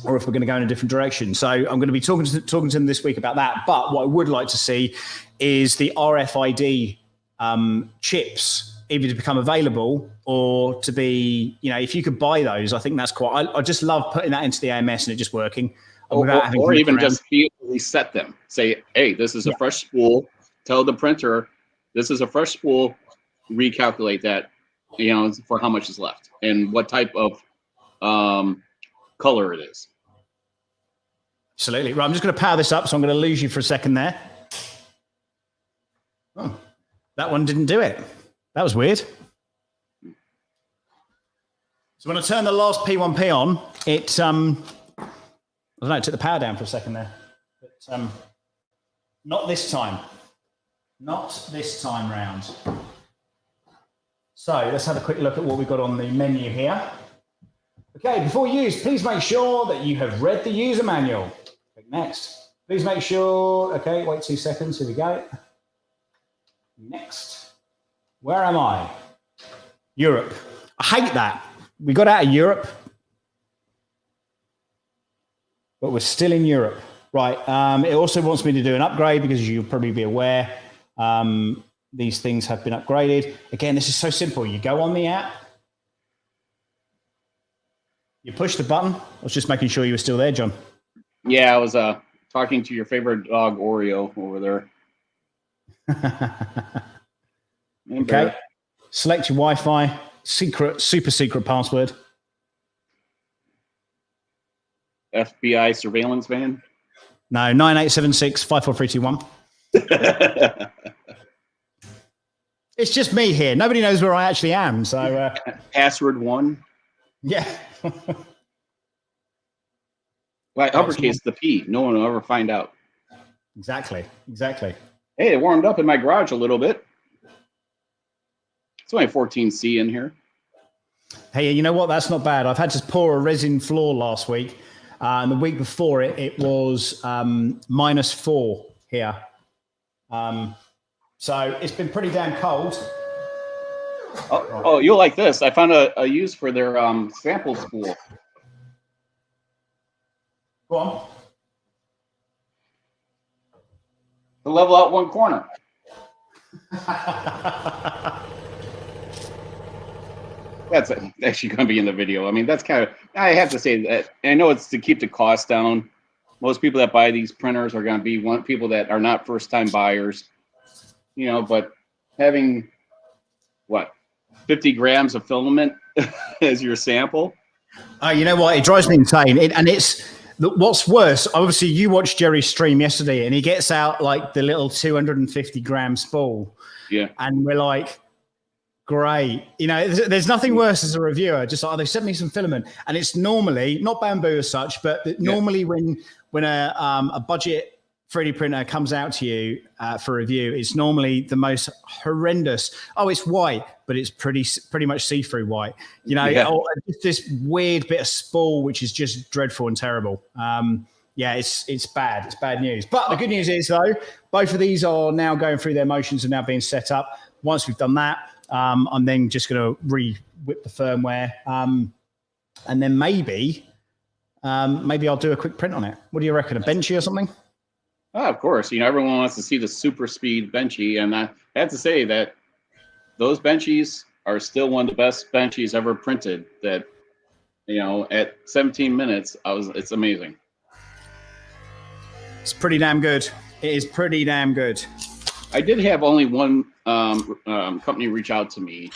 or if we're going to go in a different direction. So I'm going to be talking to them this week about that. But what I would like to see is the RFID chips either to become available or to be, if you could buy those, I think that's quite, I just love putting that into the AMS and it just working. Or even just reset them. Say, hey, this is a fresh spool. Tell the printer, this is a fresh spool. Recalculate that, for how much is left and what type of color it is. Absolutely. Right, I'm just going to power this up, so I'm going to lose you for a second there. Oh, that one didn't do it. That was weird. So when I turn the last P1P on, it I don't know, it took the power down for a second there. But not this time. Not this time round. So let's have a quick look at what we've got on the menu here. Okay, before use, please make sure that you have read the user manual. Click next. Please make sure, okay, wait 2 seconds, here we go. Next. Where am I? Europe. I hate that. We got out of Europe, but we're still in Europe. Right, it also wants me to do an upgrade because, as you'll probably be aware, these things have been upgraded. Again, this is so simple. You go on the app, you push the button. I was just making sure you were still there, John. Yeah, I was talking to your favorite dog, Oreo, over there. Okay. Select your Wi-Fi, super secret password. FBI surveillance van? No, 9876 54321. It's just me here. Nobody knows where I actually am. So password 1. Yeah. Like uppercase the P. No one will ever find out. Exactly. Hey, it warmed up in my garage a little bit. It's only 14C in here. Hey, you know what? That's not bad. I've had to pour a resin floor last week. And the week before it was -4 here. So it's been pretty damn cold. Oh, you'll like this. I found a use for their sample spool. Go on. To level out one corner. That's actually going to be in the video. I mean, that's kind of, I have to say that, I know it's to keep the cost down. Most people that buy these printers are going to be people that are not first-time buyers, you know, but having, what, 50 grams of filament as your sample? You know what? It drives me insane. What's worse, obviously you watched Jerry's stream yesterday and he gets out like the little 250-gram spool. Yeah. And we're like, great. You know, there's nothing worse as a reviewer. Just like, they sent me some filament, and it's normally not Bambu as such, but normally when a budget 3D printer comes out to you for review, it's normally the most horrendous. Oh, it's white, but it's pretty much see-through white. You know, or this weird bit of spool which is just dreadful and terrible. It's bad. It's bad news. But the good news is, though, both of these are now going through their motions and now being set up. Once we've done that, I'm then just going to re-whip the firmware, and then maybe I'll do a quick print on it. What do you reckon? A Benchy or something? Oh, of course. You know, everyone wants to see the super speed Benchy, and I have to say that those Benchies are still one of the best Benchies ever printed. That, you know, at 17 minutes, it's amazing. It's pretty damn good. It is pretty damn good. I did have only one company reach out to me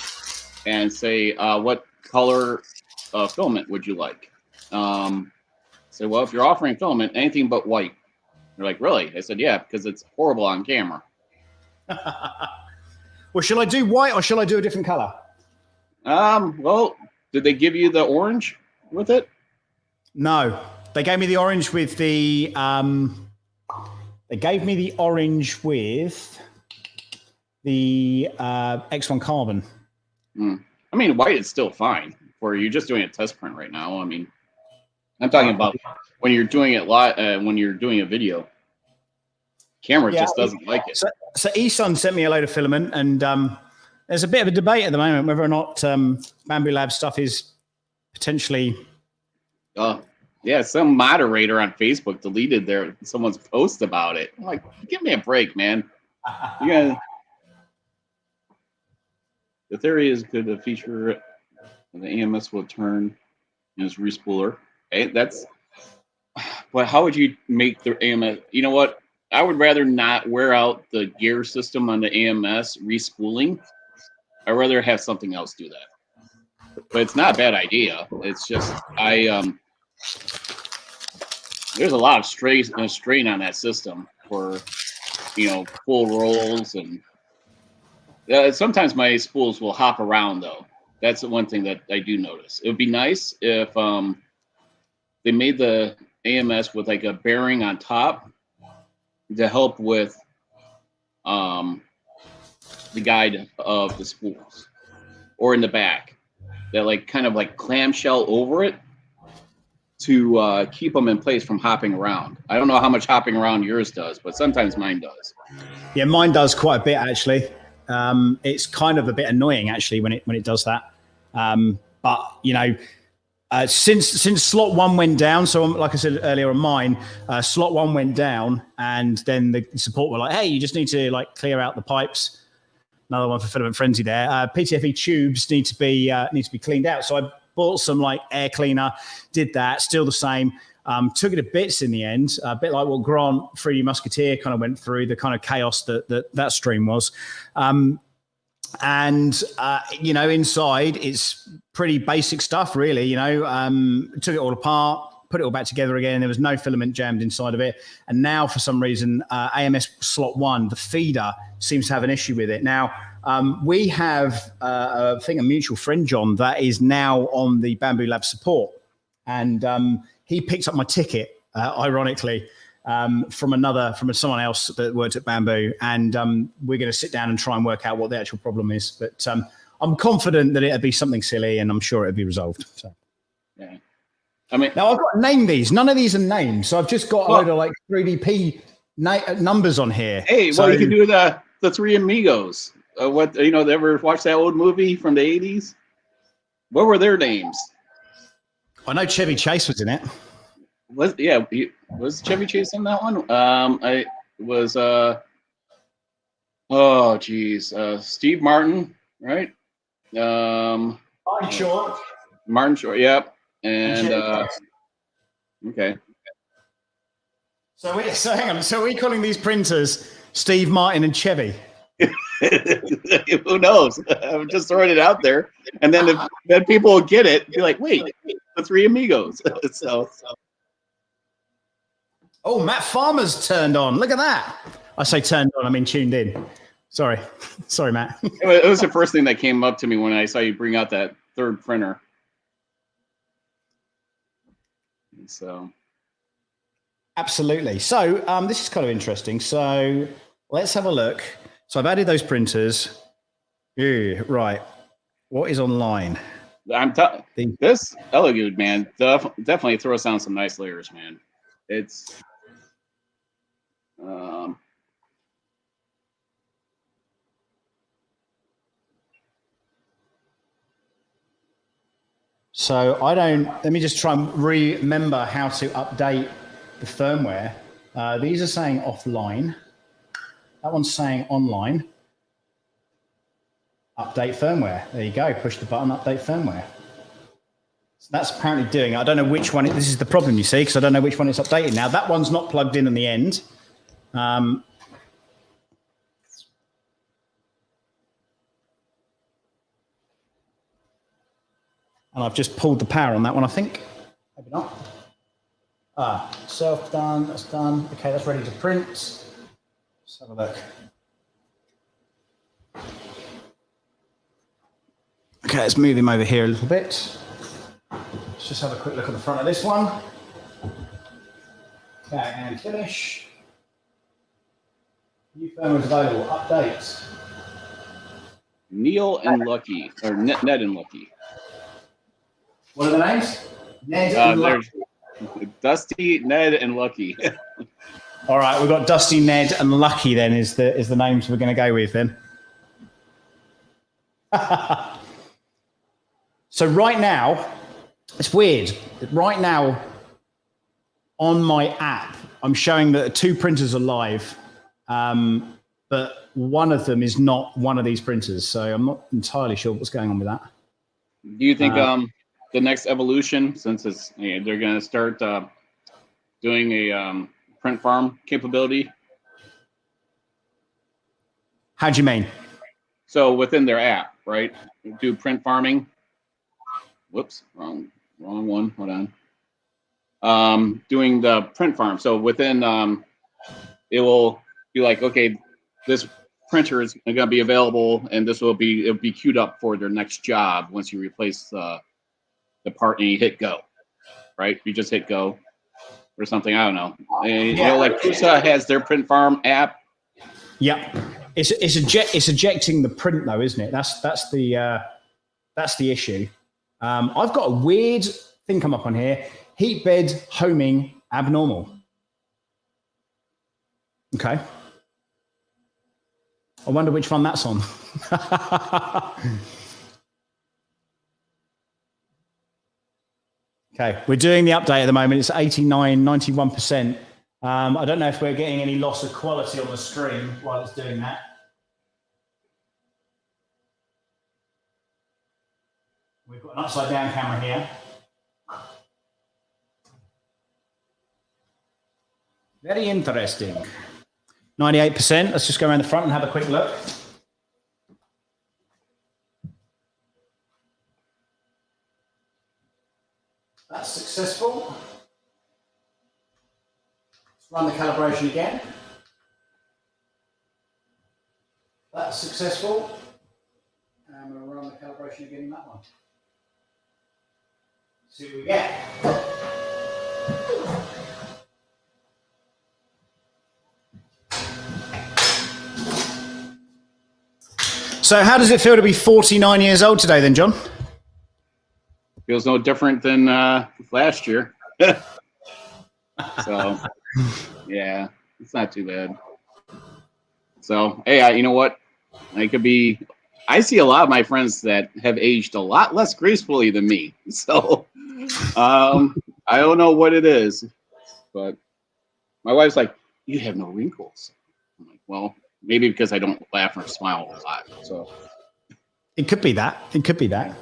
and say, what color filament would you like? So, well, if you're offering filament, anything but white. They're like, really? I said, yeah, because it's horrible on camera. Well, shall I do white or shall I do a different color? Well, did they give you the orange with it? No, they gave me the orange with the X1 carbon. I mean, white is still fine for you just doing a test print right now. I mean, I'm talking about when you're doing it live, when you're doing a video. Camera just doesn't like it. So Esun sent me a load of filament, and there's a bit of a debate at the moment whether or not Bambu Labs stuff is potentially. Yeah, some moderator on Facebook deleted someone's post about it. I'm like, give me a break, man. The theory is good. A feature the AMS will turn as respooler. Hey, but how would you make the AMS? You know what? I would rather not wear out the gear system on the AMS respooling. I'd rather have something else do that. But it's not a bad idea. It's just there's a lot of strain on that system for, you know, full rolls, and sometimes my spools will hop around though. That's the one thing that I do notice. It would be nice if they made the AMS with like a bearing on top to help with the guide of the spools, or in the back, that like kind of like clamshell over it to keep them in place from hopping around. I don't know how much hopping around yours does, but sometimes mine does. Yeah, mine does quite a bit actually. It's kind of a bit annoying actually when it does that. But you know, since slot 1 went down, so like I said earlier on mine, slot 1 went down, and then the support were like, hey, you just need to like clear out the pipes. Another one for Filament Frenzy there. PTFE tubes need to be cleaned out. So I bought some like air cleaner, did that, still the same. Took it to bits in the end, a bit like what Grant 3D Musketeer kind of went through, the kind of chaos that stream was. And you know, inside it's pretty basic stuff, really. You know, took it all apart, put it all back together again. There was no filament jammed inside of it. And now, for some reason, AMS slot 1, the feeder, seems to have an issue with it. Now, we have, I think, a mutual friend, John, that is now on the Bambu Labs support, and he picked up my ticket, ironically. From someone else that worked at Bambu, and we're going to sit down and try and work out what the actual problem is. But I'm confident that it'll be something silly, and I'm sure it'll be resolved. So. Yeah. I mean, Now I've got to name these. None of these are named, so I've just got a load of like 3DP numbers on here. hey, so, well, you can do the Three Amigos. What they ever watch that old movie from the 80s? What were their names? I know Chevy Chase was in it. Was Chevy Chase in that one? I was Steve Martin, right? Martin Short. Martin Short, yep. And okay. So hang on. So are we calling these printers Steve Martin and Chevy? Who knows? I'm just throwing it out there, and then people will get it. Be like, wait, the Three Amigos. so. Oh, Matt Farmer's turned on. Look at that. I say turned on. I mean tuned in. Sorry, Matt. It was the first thing that came up to me when I saw you bring out that third printer. So. Absolutely. So this is kind of interesting. So let's have a look. So I've added those printers. Right. What is online? This Elegud, man, definitely throws down some nice layers, man. It's So let me just try and remember how to update the firmware. These are saying offline. That one's saying online. Update firmware. There you go. Push the button, update firmware. So that's apparently doing it. I don't know which one. This is the problem, you see, because I don't know which one it's updated now. That one's not plugged in the end. And I've just pulled the power on that one, I think. Maybe not. Self done. That's done. Okay, that's ready to print. Let's have a look. Okay, let's move him over here a little bit. Let's just have a quick look at the front of this one. Okay, and finish. New firmware is available. Update. Neil and Lucky, or Ned and Lucky. What are the names? Ned and Lucky. Dusty, Ned, and Lucky. All right, we've got Dusty, Ned, and Lucky. Then is the names we're going to go with then. So right now, it's weird. Right now, on my app, I'm showing that 2 printers are live, but one of them is not one of these printers. So I'm not entirely sure what's going on with that. Do you think the next evolution, since it's they're going to start doing a print farm capability? How do you mean? So within their app, right? Do print farming. Whoops, wrong one. Hold on. Doing the print farm. So within, it will be like, okay, this printer is going to be available, and it'll be queued up for their next job once you replace the part and you hit go, right? You just hit go or something. I don't know. And, like Prusa has their print farm app. Yeah, it's ejecting the print though, isn't it? That's the issue. I've got a weird thing come up on here. Heat bed homing abnormal. Okay. I wonder which one that's on. Okay, we're doing the update at the moment. It's 89, 91%. I don't know if we're getting any loss of quality on the stream while it's doing that. We've got an upside down camera here. Very interesting. 98%. Let's just go around the front and have a quick look. That's successful. Let's run the calibration again. That's successful. And I'm going to run the calibration again in that one. See what we get. So how does it feel to be 49 years old today then, John? feels no different than last year. So, yeah, it's not too bad. So, hey, you know what? I could be. I see a lot of my friends that have aged a lot less gracefully than me. So, I don't know what it is, but my wife's like, "You have no wrinkles." I'm like, "Well, maybe because I don't laugh or smile a lot." So, it could be that. It could be that.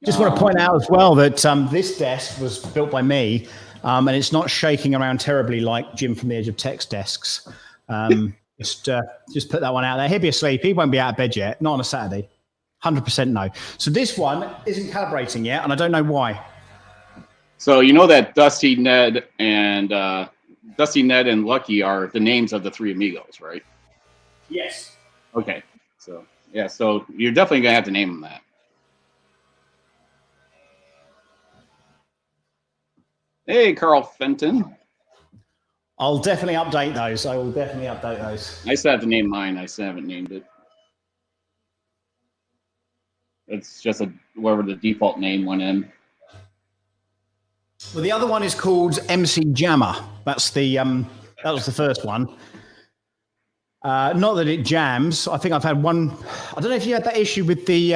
Just want to point out as well that this desk was built by me, and it's not shaking around terribly like Jim from the Edge of Text desks. Just put that one out there. He'll be asleep. He won't be out of bed yet. Not on a Saturday. 100% no. So this one isn't calibrating yet, and I don't know why. So you know that Dusty, Ned, and Lucky are the names of the three amigos, right? Yes. Okay. So yeah. So you're definitely gonna have to name them that. Hey, Carl Fenton. I'll definitely update those. I will definitely update those. I still have to name mine. I still haven't named it. It's just whatever the default name went in. Well, the other one is called MC Jammer. That's the that was the first one. Not that it jams. I think I've had one. I don't know if you had that issue with the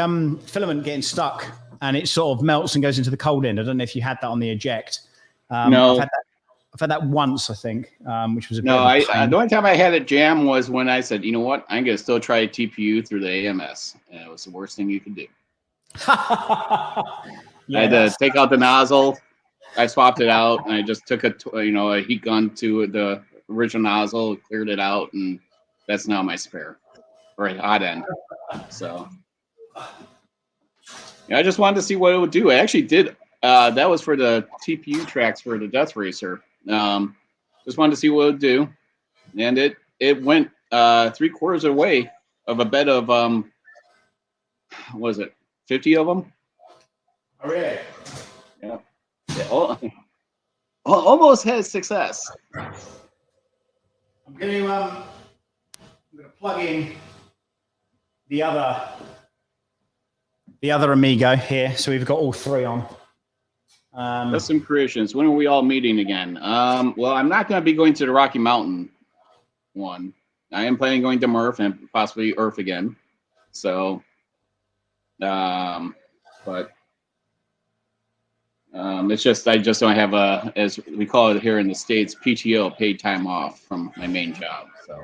filament getting stuck and it sort of melts and goes into the cold end. I don't know if you had that on the eject. No. I've had that once, I think, which was a bit no. of a pain. The only time I had it jam was when I said, "You know what? I'm gonna still try TPU through the AMS," and it was the worst thing you could do. I had to take out the nozzle. I swapped it out, and I just took a heat gun to the original nozzle, cleared it out, and that's now my spare or a hot end. So yeah, I just wanted to see what it would do. I actually did. That was for the TPU tracks for the Death Racer. Just wanted to see what it would do, and it went 3/4 of the way of a bed of what was it, 50 of them? Oh, really? Yeah. Almost had success. I'm going to plug in the other Amigo here, so we've got all three on. Custom Creations. When are we all meeting again? Well, I'm not going to be going to the Rocky Mountain one. I am planning on going to Murph and possibly Earth again. So, but it's just I just don't have as we call it here in the States, PTO, paid time off from my main job. So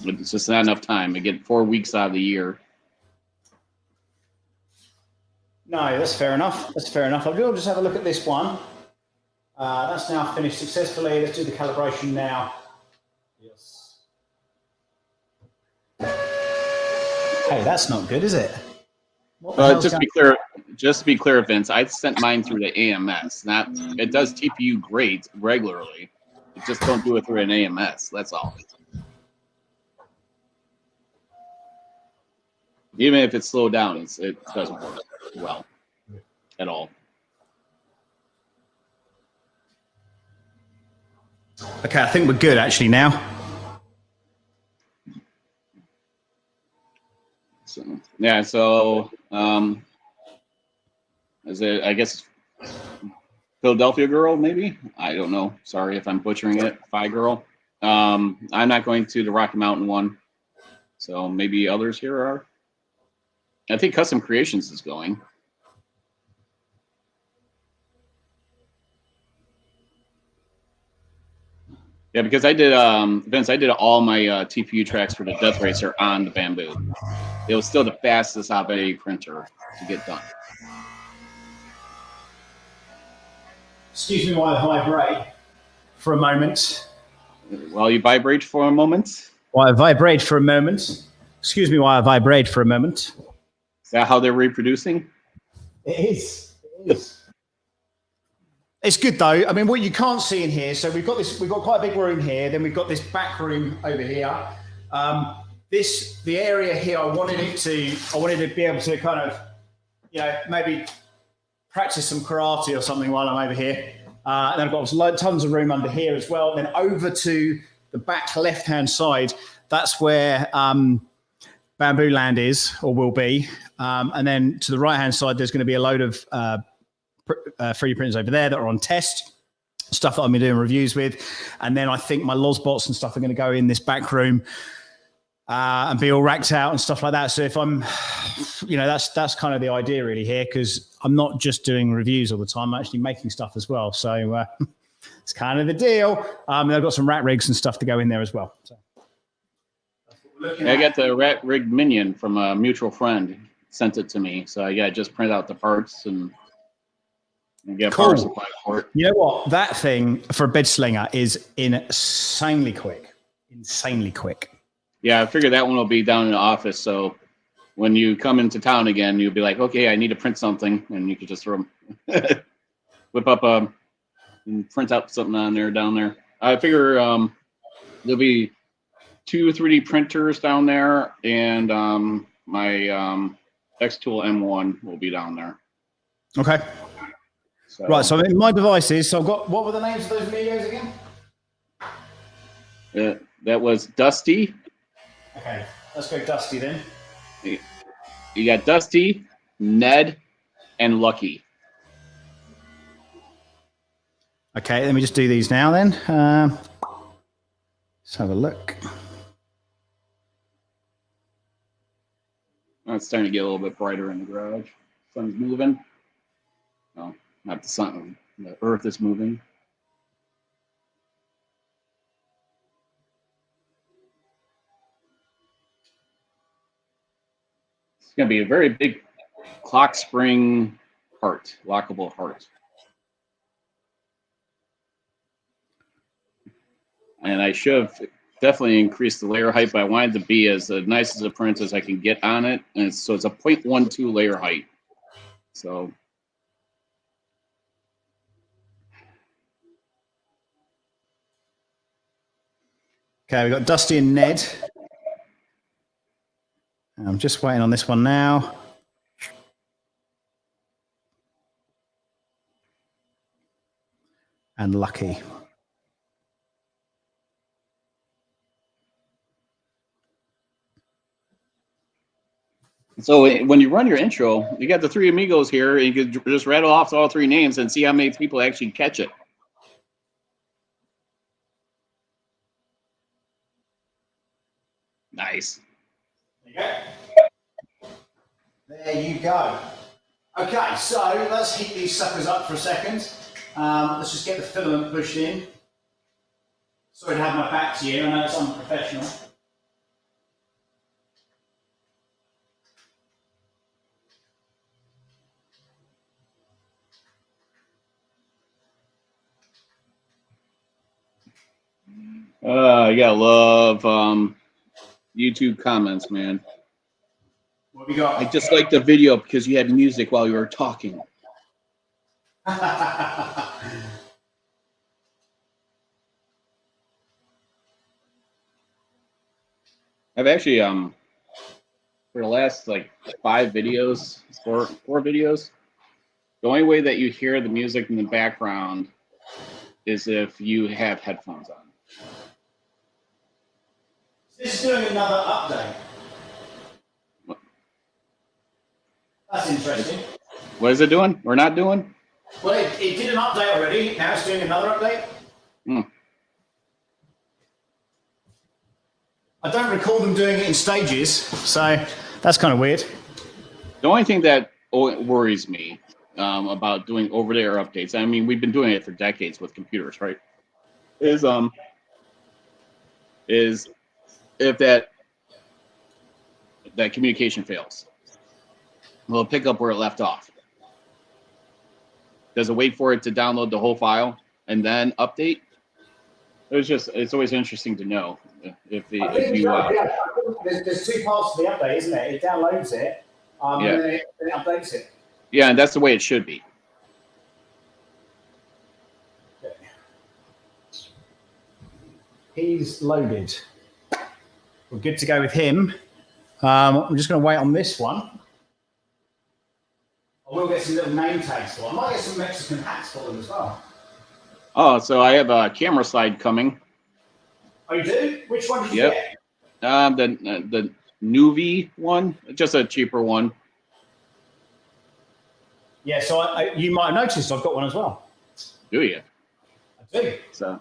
it's just not enough time. I get 4 weeks out of the year. No, that's fair enough. That's fair enough. I'll just have a look at this one. That's now finished successfully. Let's do the calibration now. Yes. Hey, that's not good, is it? Just to be clear, Vince, I sent mine through the AMS. It does TPU grades regularly. It just don't do it through an AMS. That's all. Even if it's slowed down, it doesn't work well at all. Okay, I think we're good actually now. So yeah, so is it? I guess Philadelphia Girl, maybe. I don't know. Sorry if I'm butchering it. Phi Girl. I'm not going to the Rocky Mountain one, so maybe others here are. I think Custom Creations is going. Yeah, because I did, Vince, I did all my TPU tracks for the Death Racer on the Bambu. It was still the fastest out of any printer to get done. Excuse me while I vibrate for a moment. While you vibrate for a moment? While I vibrate for a moment. Excuse me while I vibrate for a moment. Is that how they're reproducing? It is. It is. It's good though. I mean, what you can't see in here. So we've got quite a big room here. Then we've got this back room over here. The area here. I wanted to be able to kind of, maybe practice some karate or something while I'm over here. And then I've got tons of room under here as well. And then over to the back left-hand side, that's where Bambu Land is or will be. And then to the right-hand side, there's going to be a load of 3D printers over there that are on test, stuff that I've been doing reviews with. And then I think my Losbots and stuff are going to go in this back room and be all racked out and stuff like that. So if I'm, that's kind of the idea really here, because I'm not just doing reviews all the time. I'm actually making stuff as well. So it's kind of the deal. And I've got some rat rigs and stuff to go in there as well. So. I got the rat rig minion from a mutual friend. Sent it to me. So I just print out the parts and get cool. power supply for it. You know what? That thing for a bed slinger is insanely quick. Insanely quick. Yeah, I figured that one will be down in the office. So when you come into town again, you'll be like, okay, I need to print something. And you could just throw whip up and print out something down there. I figure there'll be 2 3D printers down there, and my X-Tool M1 will be down there. Okay. So, right, so in my devices, so I've got, what were the names of those videos again? That was Dusty. Okay, let's go Dusty then. You got Dusty, Ned, and Lucky. Okay, let me just do these now then. Let's have a look. Oh, it's starting to get a little bit brighter in the garage. Sun's moving. No, not the sun. The earth is moving. It's going to be a very big clock spring heart, lockable heart. And I should have definitely increased the layer height, but I wanted to be as nice as a print as I can get on it. And so it's a 0.12 layer height. So okay, we've got Dusty and Ned. I'm just waiting on this one now. And Lucky. So when you run your intro, you got the 3 amigos here, and you could just rattle off all 3 names and see how many people actually catch it. Nice. There you go. Okay, so let's heat these suckers up for a second. Let's just get the filament pushed in. Sorry to have my back to you, I know it's unprofessional. You gotta love YouTube comments, man. What we got? I just liked the video because you had music while you were talking. I've actually for the last like 5 videos, four videos, the only way that you hear the music in the background is if you have headphones on. This is doing another update. What? That's interesting. What is it doing? We're not doing? Well, it did an update already. Now it's doing another update. I don't recall them doing it in stages, so that's kind of weird. The only thing that worries me about doing over-the-air updates, I mean, we've been doing it for decades with computers, right? Is if that communication fails, will it pick up where it left off? Does it wait for it to download the whole file and then update? It's always interesting to know if you. There's 2 parts to the update, isn't it? It downloads it, and then it updates it. Yeah, and that's the way it should be. Okay. He's loaded. We're good to go with him. I'm just going to wait on this one. I will get some little name tags for them. I might get some Mexican hats for them as well. Oh, so I have a camera slide coming. Oh, you do? Which one did you get? The Nuvi one, just a cheaper one. Yeah, so you might have noticed I've got one as well. Do you? I do. So,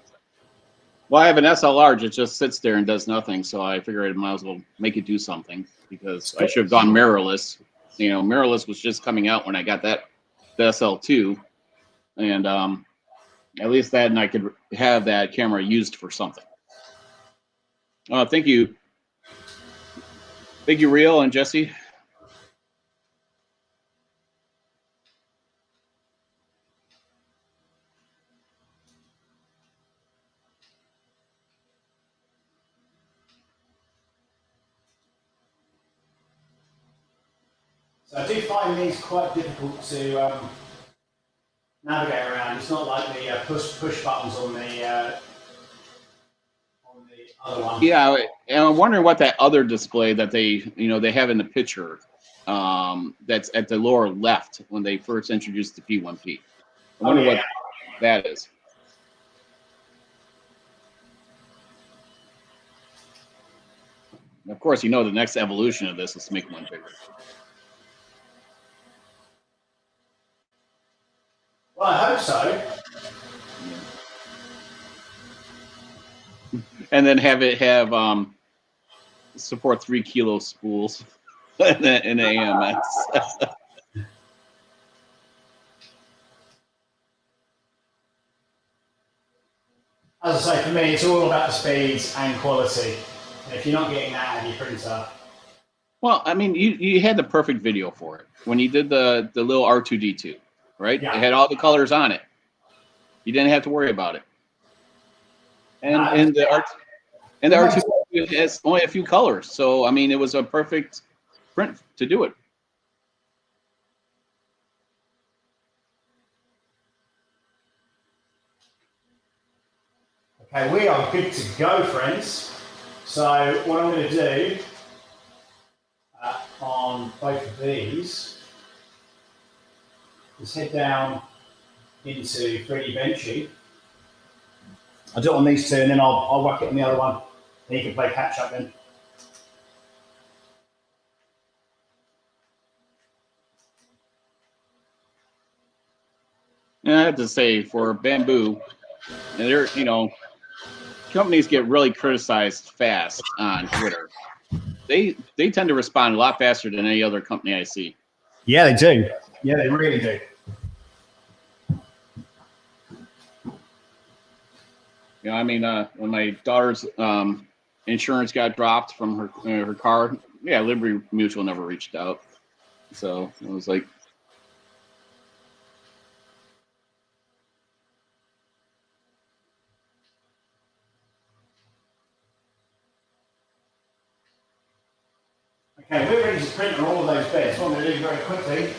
well, I have an SLR. It just sits there and does nothing. So I figured I might as well make it do something because I should have gone mirrorless. You know, mirrorless was just coming out when I got the SL2, and at least that, and I could have that camera used for something. Thank you, Real and Jesse. So I do find these quite difficult to navigate around. It's not like the push buttons on the other one. Yeah, and I'm wondering what that other display that they have in the picture, that's at the lower left when they first introduced the P1P. I wonder what that is. And of course, the next evolution of this is to make one bigger. Well, I hope so. Yeah. And then have it support 3 kilo spools in AMS. As I say, for me, it's all about the speeds and quality. And if you're not getting that out of your printer. Well, I mean, you had the perfect video for it when you did the little R2D2, right? Yeah. It had all the colors on it. You didn't have to worry about it. And the R2D2 has only a few colors, so I mean, it was a perfect print to do it. Okay, we are good to go, friends. So what I'm going to do on both of these is head down into 3D Benchy. I'll do it on these two, and then I'll whack it on the other one. Then you can play catch up then. And I have to say, for Bambu, and they're, companies get really criticized fast on Twitter. They tend to respond a lot faster than any other company I see. Yeah, they do. Yeah, they really do. I mean, when my daughter's insurance got dropped from her car, yeah, Liberty Mutual never reached out. So it was like, okay, we're ready to print on all of those beds. What I'm going to do very quickly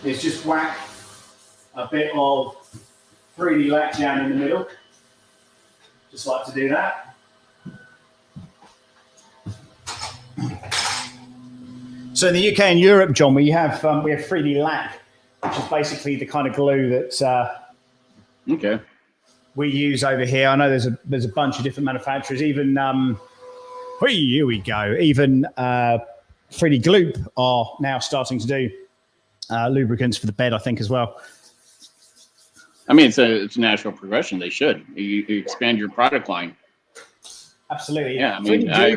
is just whack a bit of 3D lac down in the middle. Just like to do that. So in the UK and Europe, John, we have 3D lac, which is basically the kind of glue that okay, we use over here. I know there's a bunch of different manufacturers. Even here we go. Even 3D Gloop are now starting to do lubricants for the bed, I think, as well. I mean, it's a natural progression. They should. You expand your product line. Absolutely. Yeah, I mean, I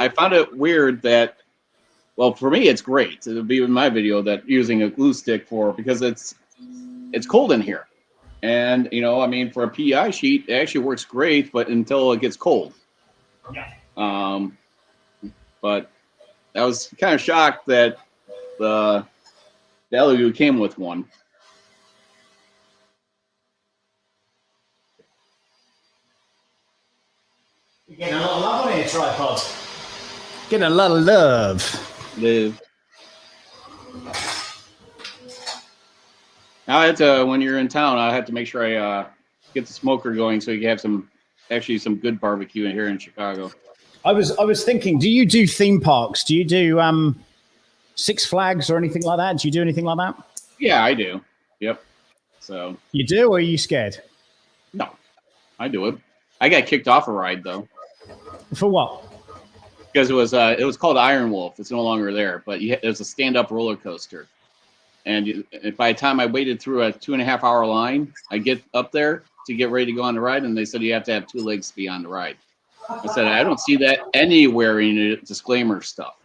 found it weird that, well, for me, it's great. It'll be in my video that using a glue stick because it's cold in here. And, I mean, for a PI sheet, it actually works great, but until it gets cold. Yeah. But I was kind of shocked that the LU came with one. You're getting a lot of love on here, tripod. Getting a lot of love. Live. Now I had to, when you're in town, I had to make sure I get the smoker going so you can have some good barbecue in here in Chicago. I was thinking, do you do theme parks? Do you do Six Flags or anything like that? Do you do anything like that? Yeah, I do. Yep. So you do, or are you scared? No, I do it. I got kicked off a ride though. For what? because it was called Iron Wolf. It's no longer there, but it was a stand-up roller coaster. And by the time I waited through a 2.5 hour line, I get up there to get ready to go on the ride, and they said you have to have 2 legs to be on the ride. I said I don't see that anywhere in the disclaimer stuff.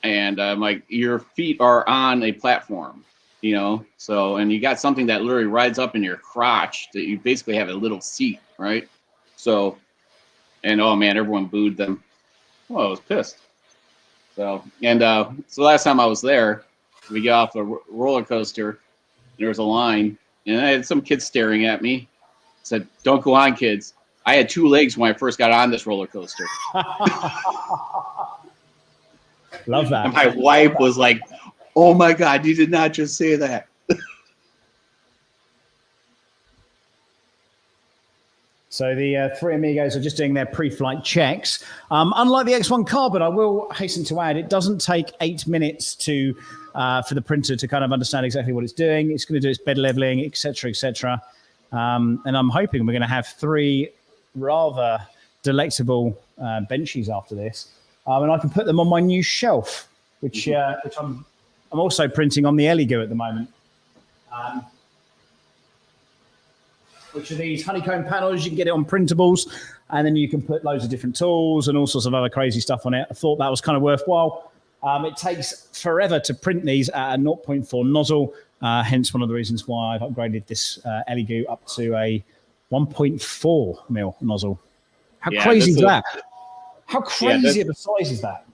And I'm like, your feet are on a platform, you know. So, and you got something that literally rides up in your crotch that you basically have a little seat, right? So, and oh man, everyone booed them. Oh, I was pissed. So, and so last time I was there, we got off the roller coaster. There was a line, and I had some kids staring at me. Said, "Don't go on, kids." I had 2 legs when I first got on this roller coaster. Love that. And my wife was like, "Oh my God, you did not just say that." So the 3 amigos are just doing their pre-flight checks. Unlike the X1 Carbon, I will hasten to add, it doesn't take 8 minutes to for the printer to kind of understand exactly what it's doing. It's going to do its bed leveling, etc., etc. And I'm hoping we're going to have 3 rather delectable benchies after this, and I can put them on my new shelf, which I'm also printing on the Elegoo at the moment. Which are these honeycomb panels. You can get it on printables, and then you can put loads of different tools and all sorts of other crazy stuff on it. I thought that was kind of worthwhile. It takes forever to print these at a 0.4 nozzle, hence one of the reasons why I've upgraded this Elegoo up to a 1.4 mil nozzle. How crazy is that? How crazy of a size is that?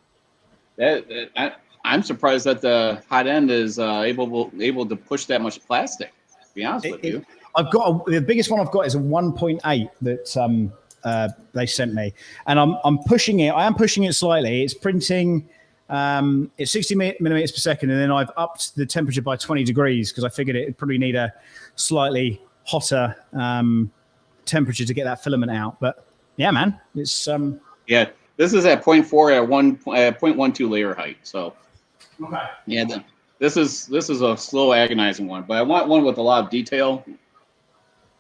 I'm surprised that the hot end is able to push that much plastic, to be honest with you. I've got the biggest one I've got is a 1.8 that they sent me, and I'm pushing it. I am pushing it slightly. It's printing. It's 60 millimeters per second, and then I've upped the temperature by 20 degrees because I figured it'd probably need a slightly hotter temperature to get that filament out. But yeah, man, it's yeah. This is at 0.4 at 0.12 layer height. So okay. Yeah, this is a slow, agonizing one, but I want one with a lot of detail.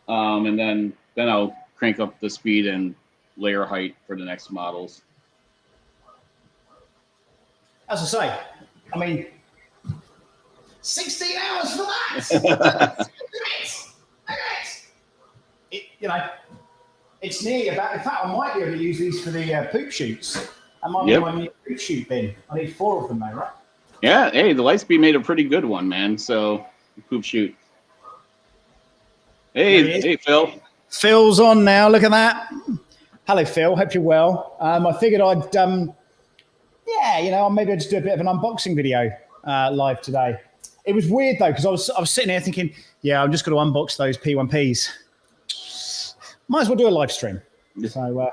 And then I'll crank up the speed and layer height for the next models. As I say, I mean, 16 hours for that. You know, it's nearly about. In fact, I might be able to use these for the poop shoots. I might be my new poop shoot bin. I need 4 of them, though, right? Yeah. Hey, the Lightspeed made a pretty good one, man. So poop shoot. Hey, Phil. Phil's on now. Look at that. Hello, Phil. Hope you're well. I figured I'd, maybe I'd just do a bit of an unboxing video live today. It was weird though because I was sitting there thinking, yeah, I'm just going to unbox those P1Ps. Might as well do a live stream. So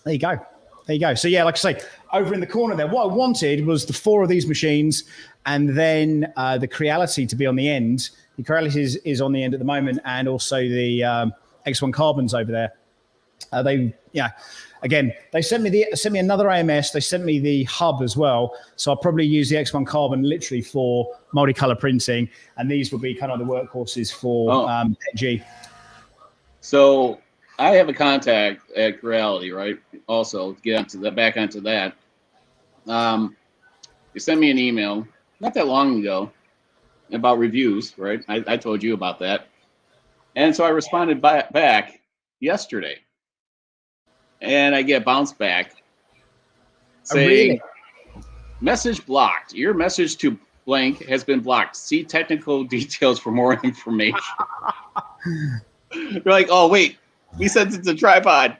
there you go. There you go. So yeah, like I say, over in the corner there, what I wanted was the 4 of these machines, and then the Creality to be on the end. The Creality is on the end at the moment, and also the X1 Carbons over there. Again, they sent me another AMS. They sent me the hub as well. So I'll probably use the X1 Carbon literally for multicolor printing, and these will be kind of the workhorses for PETG. So I have a contact at Creality, right? Also, to get back onto that. They sent me an email not that long ago about reviews, right? I told you about that. And so I responded back yesterday. And I get bounced back saying, message blocked. Your message to blank has been blocked. See technical details for more information. You're like, oh, wait, we sent it to Tripod.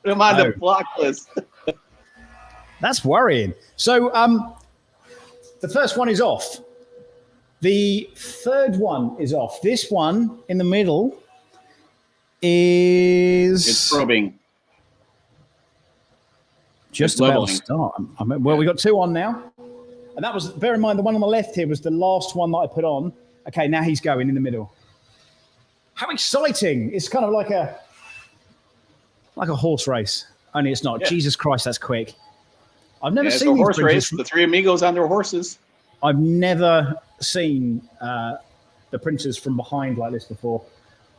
I'm on the block list. That's worrying. So the first one is off. The third one is off. This one in the middle is... It's probing. Just about to start. Well, we got 2 on now. And that was, bear in mind, the one on the left here was the last one that I put on. Okay, now he's going in the middle. How exciting. It's kind of like a horse race. Only it's not. Yeah. Jesus Christ, that's quick. I've never seen these horse race. The 3 amigos on their horses. I've never seen the printers from behind like this before.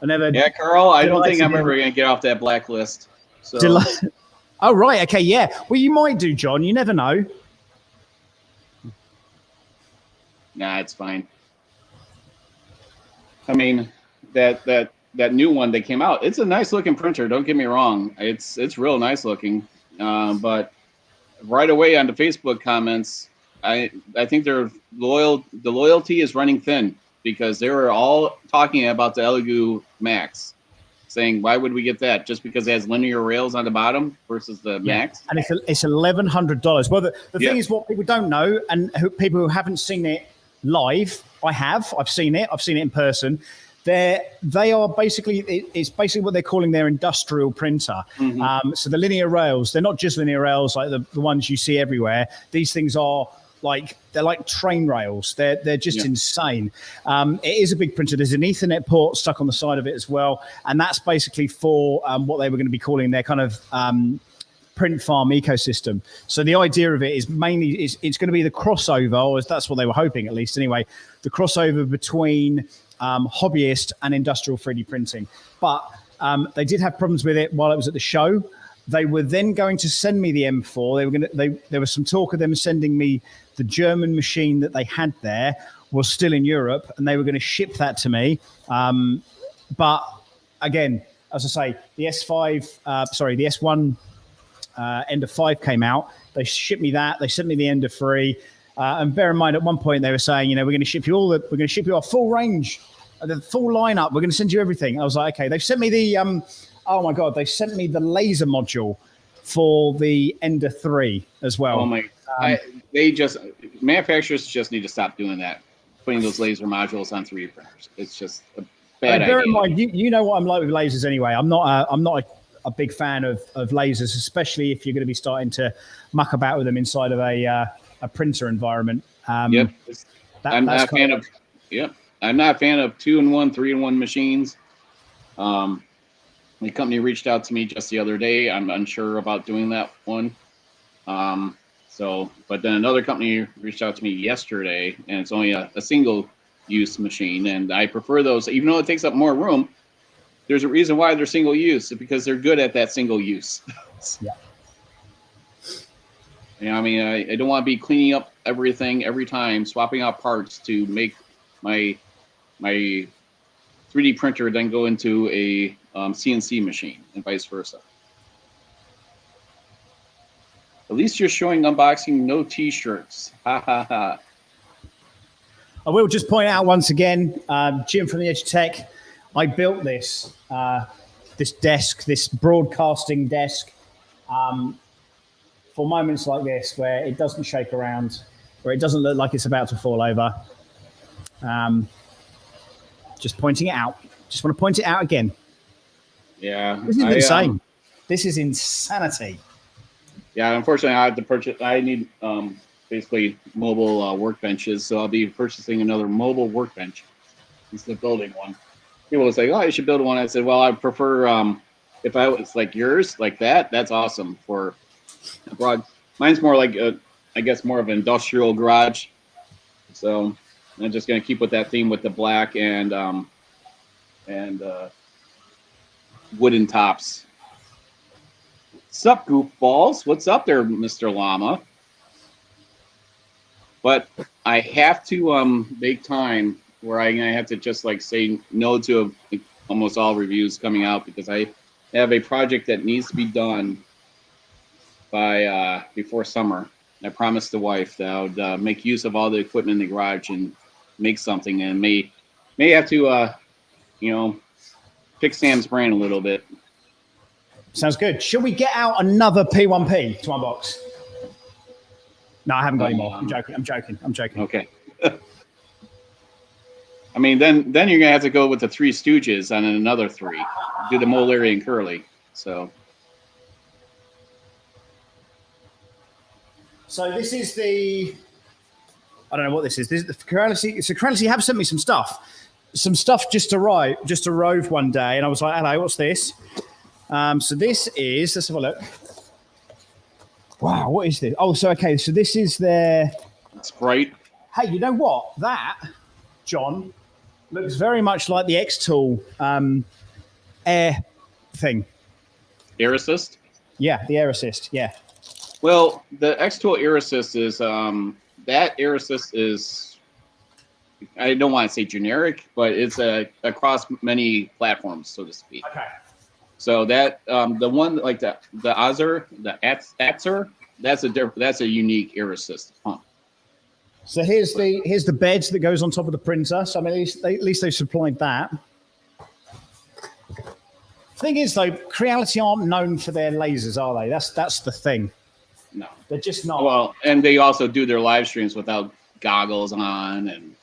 I never. Yeah, Carl, I don't think I'm ever going to get off that blacklist. So Oh, right. Okay. Yeah. Well, you might do, John. You never know. nah, it's fine. I mean, that new one that came out, it's a nice looking printer. Don't get me wrong. It's real nice looking. But right away on the Facebook comments, I think the loyalty is running thin because they were all talking about the Elegoo Max, saying why would we get that just because it has linear rails on the bottom versus the Max? And it's $1,100. Well, the thing is, what people don't know, and people who haven't seen it live, I've seen it in person. They are basically, it's basically what they're calling their industrial printer. So the linear rails, they're not just linear rails like the ones you see everywhere. These things are they're like train rails. They're just insane. It is a big printer. There's an Ethernet port stuck on the side of it as well, and that's basically for what they were going to be calling their kind of print farm ecosystem. So the idea of it is mainly it's going to be the crossover, or that's what they were hoping at least anyway, the crossover between hobbyist and industrial 3D printing. But they did have problems with it while it was at the show. They were then going to send me the M4. There was some talk of them sending me the German machine that they had there was still in Europe, and they were going to ship that to me. But again, as I say, the S1 End of 5 came out. They shipped me that. They sent me the End of 3. And bear in mind, at one point they were saying, we're going to ship you we're going to ship you our full range, the full lineup. We're going to send you everything. I was like, okay. They've sent me the oh my god, they sent me the laser module for the Ender 3 as well. Oh my! Manufacturers just need to stop doing that, putting those laser modules on 3D printers. It's just a bad idea. Bear in mind, you know what I'm like with lasers anyway. I'm not a big fan of lasers, especially if you're going to be starting to muck about with them inside of a printer environment. I'm not a fan of 2-in-1, 3-in-1 machines. The company reached out to me just the other day. I'm unsure about doing that one. But then another company reached out to me yesterday, and it's only a single-use machine, and I prefer those, even though it takes up more room. There's a reason why they're single use, because they're good at that single use. Yeah. I don't want to be cleaning up everything every time, swapping out parts to make my 3D printer then go into a CNC machine and vice versa. At least you're showing unboxing, no t-shirts. Ha ha ha. I will just point out once again, Jim from the Edge Tech, I built this desk, this broadcasting desk, for moments like this where it doesn't shake around, where it doesn't look like it's about to fall over. Just pointing it out. Just want to point it out again. Yeah. This is insane. This is insanity. Yeah, unfortunately, I have to purchase. I need basically mobile workbenches, so I'll be purchasing another mobile workbench instead of building one. People will say, "Oh, you should build one." I said, "Well, I prefer if I was like yours, like that. That's awesome for abroad. Mine's more like I guess more of an industrial garage. So I'm just gonna keep with that theme with the black and wooden tops." Sup, goofballs? What's up there, Mr. Llama? But I have to make time where I have to just like say no to almost all reviews coming out because I have a project that needs to be done by before summer. I promised the wife that I would make use of all the equipment in the garage and make something, and may have to pick Sam's brain a little bit. Sounds good. Should we get out another P1P to unbox? No, I haven't got any more. I'm joking. Okay. I mean, then you're gonna have to go with the Three Stooges on another 3. Do the Mole, Larry, and Curly. So this is the. I don't know what this is. This is the Currency. So Currency have sent me some stuff. Some stuff just arrived one day, and I was like, "Hello, what's this?" So this is. Let's have a look. Wow, what is this? Oh, so okay. So this is their Sprite. Hey, you know what? That, John, looks very much like the X-Tool Air thing. Air Assist. Yeah, the Air Assist. Yeah. Well, the X-Tool Air Assist is that Air Assist is, I don't want to say generic, but it's across many platforms, so to speak. Okay. So that the one like the Azer, the Atzer, that's a unique Air Assist pump. So here's the bed that goes on top of the printer. So I mean, at least they supplied that. Thing is, though, Creality aren't known for their lasers, are they? That's the thing. No, They're just not. well, and they also do their live streams without goggles on, and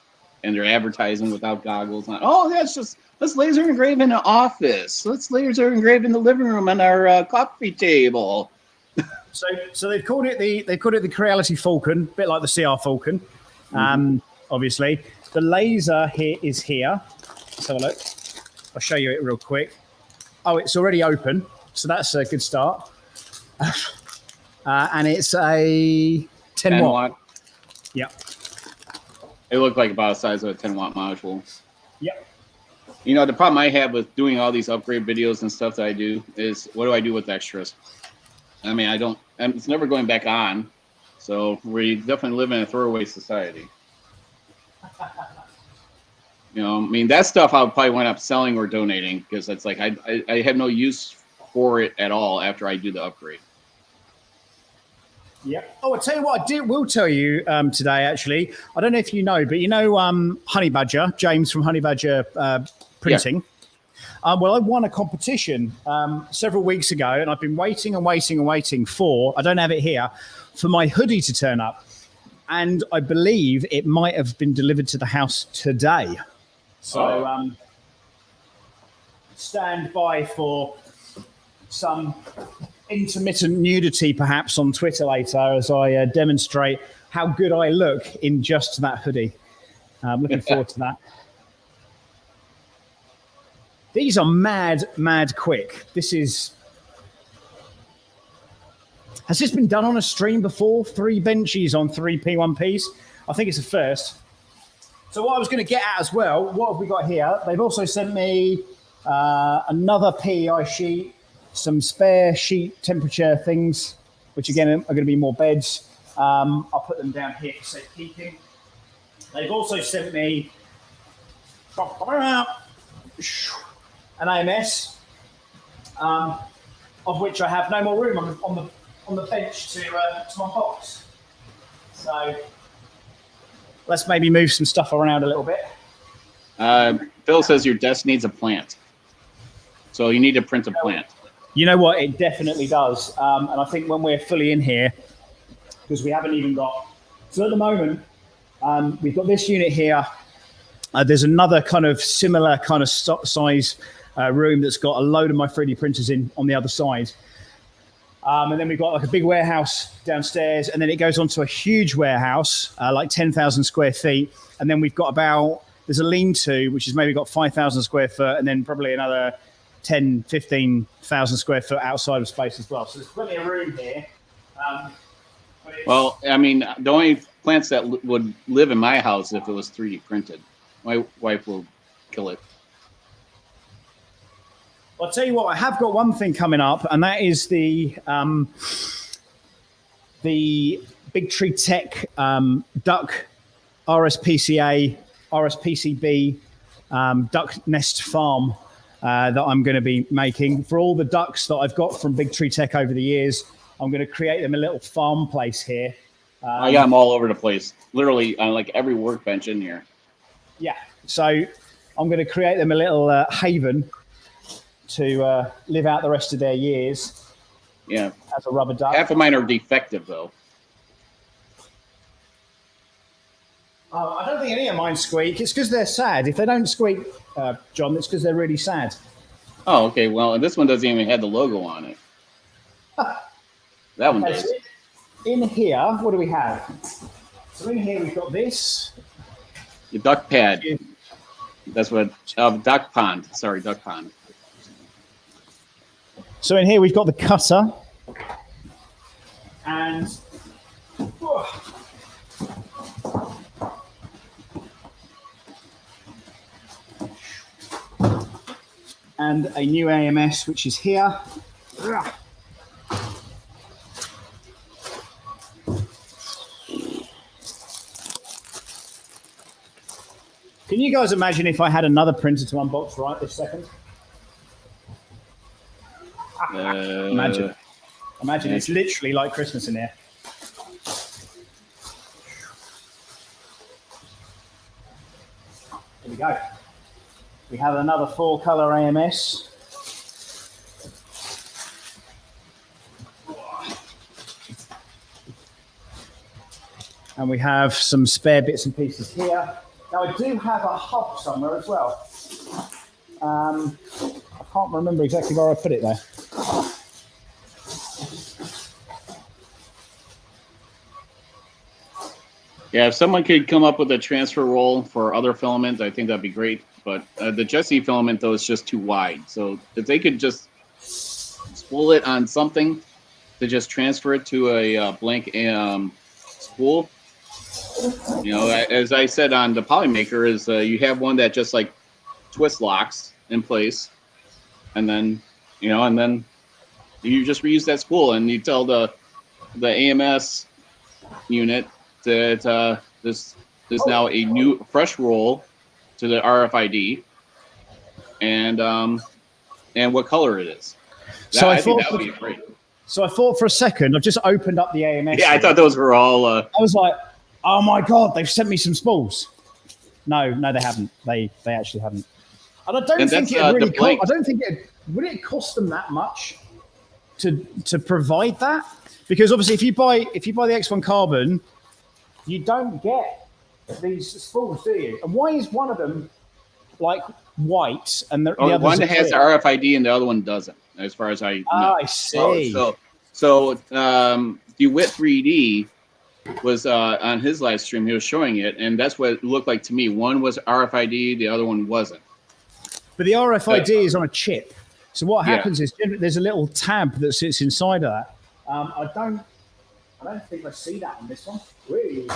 they're advertising without goggles on. Oh, let's laser engrave in the office. Let's laser engrave in the living room on our coffee table. So they've called it the Creality Falcon, a bit like the CR Falcon. Obviously, the laser here is here. Let's have a look. I'll show you it real quick. Oh, it's already open, so that's a good start. And it's a 10 watt. Yeah. It looked like about the size of a 10-watt module. Yep. You know, the problem I have with doing all these upgrade videos and stuff that I do is, what do I do with extras? I mean, it's never going back on. So we definitely live in a throwaway society. You know, I mean, that stuff I'll probably wind up selling or donating, because it's like I have no use for it at all after I do the upgrade. Yeah. Oh, I'll tell you what, will tell you today, actually. I don't know if you know, but you know Honey Badger, James from Honey Badger Printing? Yeah. Well, I won a competition several weeks ago, and I've been waiting for, I don't have it here, for my hoodie to turn up. And I believe it might have been delivered to the house today. So stand by for some intermittent nudity perhaps on Twitter later as I demonstrate how good I look in just that hoodie. I'm looking forward to that. These are mad quick. Has this been done on a stream before? 3 benches on 3 P1Ps? I think it's a first. So what I was going to get at as well, what have we got here? They've also sent me another PEI sheet, some spare sheet temperature things, which again are going to be more beds. I'll put them down here for safekeeping. They've also sent me an AMS, of which I have no more room on the bench to unbox. So let's maybe move some stuff around a little bit. Phil says your desk needs a plant, so you need to print a plant. You know what? It definitely does. And I think when we're fully in here, because we haven't even got... So at the moment, we've got this unit here. There's another kind of similar kind of size room that's got a load of my 3D printers in on the other side. And then we've got like a big warehouse downstairs. And then it goes on to a huge warehouse, like 10,000 square feet. And then we've got there's a lean-to, which has maybe got 5,000 square foot, and then probably another 10, 15,000 square foot outside of space as well. So there's plenty of room here. Well, I mean, the only plants that would live in my house if it was 3D printed. My wife will kill it. I'll tell you what, I have got one thing coming up, and that is the Big Tree Tech duck RSPCA, RSPCB duck nest farm that I'm going to be making. For all the ducks that I've got from Big Tree Tech over the years, I'm going to create them a little farm place here. I got them all over the place, literally on like every workbench in here. Yeah, so I'm going to create them a little haven to live out the rest of their years. Yeah. As a rubber duck. Half of mine are defective, though. I don't think any of mine squeak. It's because they're sad. If they don't squeak, John, it's because they're really sad. Oh, okay. Well, and this one doesn't even have the logo on it. That one does. So in here, what do we have? So in here, we've got this. The duck pad. That's what, duck pond. Sorry, duck pond. So in here, we've got the cutter. And a new AMS, which is here. Can you guys imagine if I had another printer to unbox right this second? Imagine. Imagine it's literally like Christmas in here. Here we go. We have another 4-color AMS. And we have some spare bits and pieces here. Now I do have a hub somewhere as well. I can't remember exactly where I put it there. Yeah, if someone could come up with a transfer roll for other filament, I think that'd be great. But the Jesse filament, though, is just too wide. So if they could just spool it on something to just transfer it to a blank spool. You know, as I said on the Polymaker, is you have one that just like twist locks in place, and then you just reuse that spool, and you tell the AMS unit that this is now a new fresh roll to the RFID, and what color it is. So I think thought that would be great. So I thought for a second, I've just opened up the AMS. Yeah, I thought those were all. I was like, oh my God, they've sent me some spools. No, they haven't. They actually haven't. And I don't think it really cost. I don't think would it cost them that much to provide that, because obviously if you buy the X1 Carbon, you don't get these spools, do you? And why is one of them like white and the other one has RFID and the other one doesn't, as far as I know. I see. So DeWitt 3D was on his live stream. He was showing it, and that's what it looked like to me. One was RFID, the other one wasn't. But the RFID is on a chip. So what happens is there's a little tab that sits inside of that. I don't think I see that on this one. Really?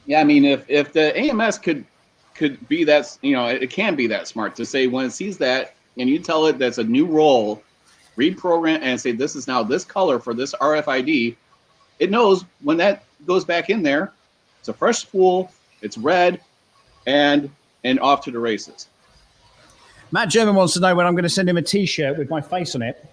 Yeah, I mean, if the AMS could be that, it can be that smart to say when it sees that and you tell it that's a new roll, reprogram and say this is now this color for this RFID, it knows when that goes back in there, it's a fresh spool, it's red, and off to the races. Matt German wants to know when I'm going to send him a T-shirt with my face on it.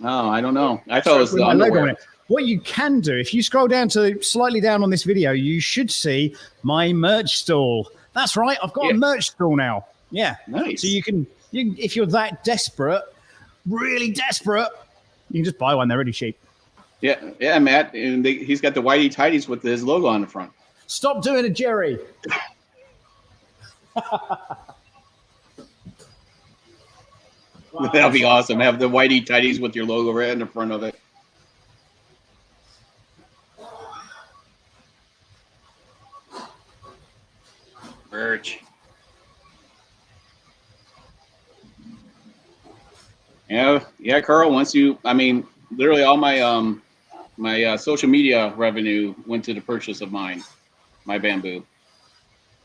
Oh, I don't know. I thought it was the my logo on underwear. it. What you can do, if you scroll down to slightly down on this video, you should see my merch stall. That's right, I've got a merch stall now. Yeah, nice. So you can, if you're that desperate, really desperate, you can just buy one. They're really cheap. Yeah, Matt, and he's got the whitey tidies with his logo on the front. Stop doing it, Jerry. Wow. That'll be awesome. Have the whitey tidies with your logo right in the front of it. Merch. Yeah, Carl. Literally all my my social media revenue went to the purchase of my Bambu.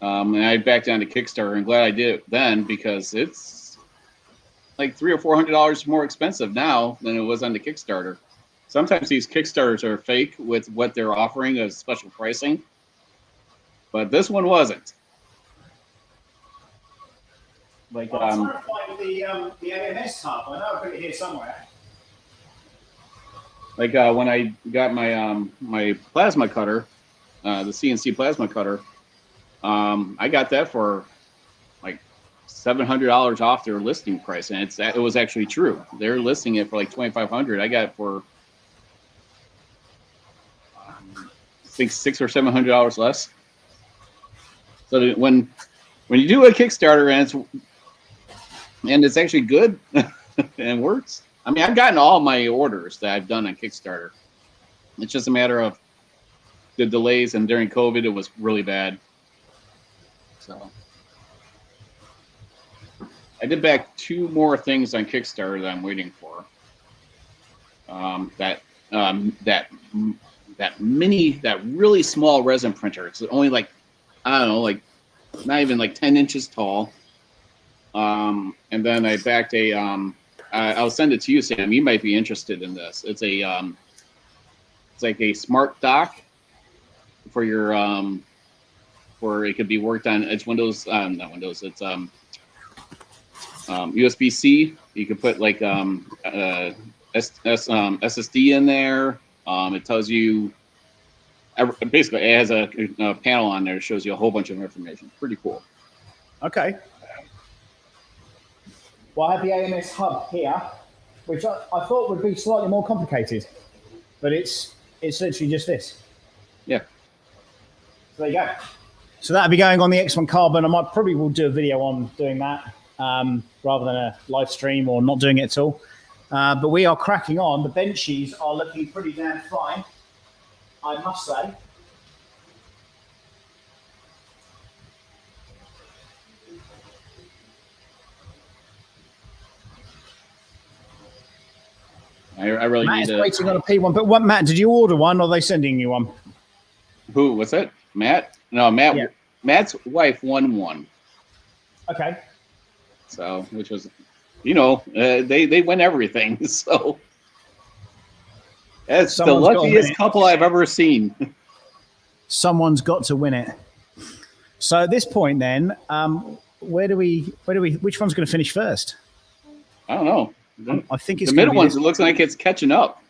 And I backed down to Kickstarter, and glad I did it then, because it's like $300 or $400 more expensive now than it was on the Kickstarter. Sometimes these Kickstarters are fake with what they're offering as special pricing, but this one wasn't. Like, I'm trying to find the AMS hub. I know I've got it here somewhere. Like when I got my my plasma cutter, the CNC plasma cutter, I got that for like $700 off their listing price, and it was actually true. They're listing it for like $2,500. I got it for I think $600 or $700 less. So that when you do a Kickstarter and it's actually good and works. I mean, I've gotten all my orders that I've done on Kickstarter. It's just a matter of the delays, and during COVID, it was really bad. So I did back 2 more things on Kickstarter that I'm waiting for. That really small resin printer. It's only like, I don't know, like not even like 10 inches tall. And then I backed a. I'll send it to you, Sam. You might be interested in this. It's a. It's like a smart dock for your. For it could be worked on. It's Windows. Not Windows. It's USB-C. You could put like SSD in there. It tells you. Basically, it has a panel on there that shows you a whole bunch of information. Pretty cool. Okay. Well, I have the AMS hub here, which I thought would be slightly more complicated, but it's literally just this. Yeah. So there you go. So that'll be going on the X1 Carbon. I probably will do a video on doing that rather than a live stream or not doing it at all. But we are cracking on. The benches are looking pretty damn fine, I must say. I really Matt need is to. waiting on a P1. But what, Matt, did you order one or are they sending you one? Who? What's that? Matt? No, Matt. Yeah. Matt's wife won one. Okay. So, which was, they win everything. So, that's the luckiest couple I've ever seen. Someone's got to win it. So at this point, then, which one's going to finish first? I don't know. I think it's the middle ones. It looks like it's catching up.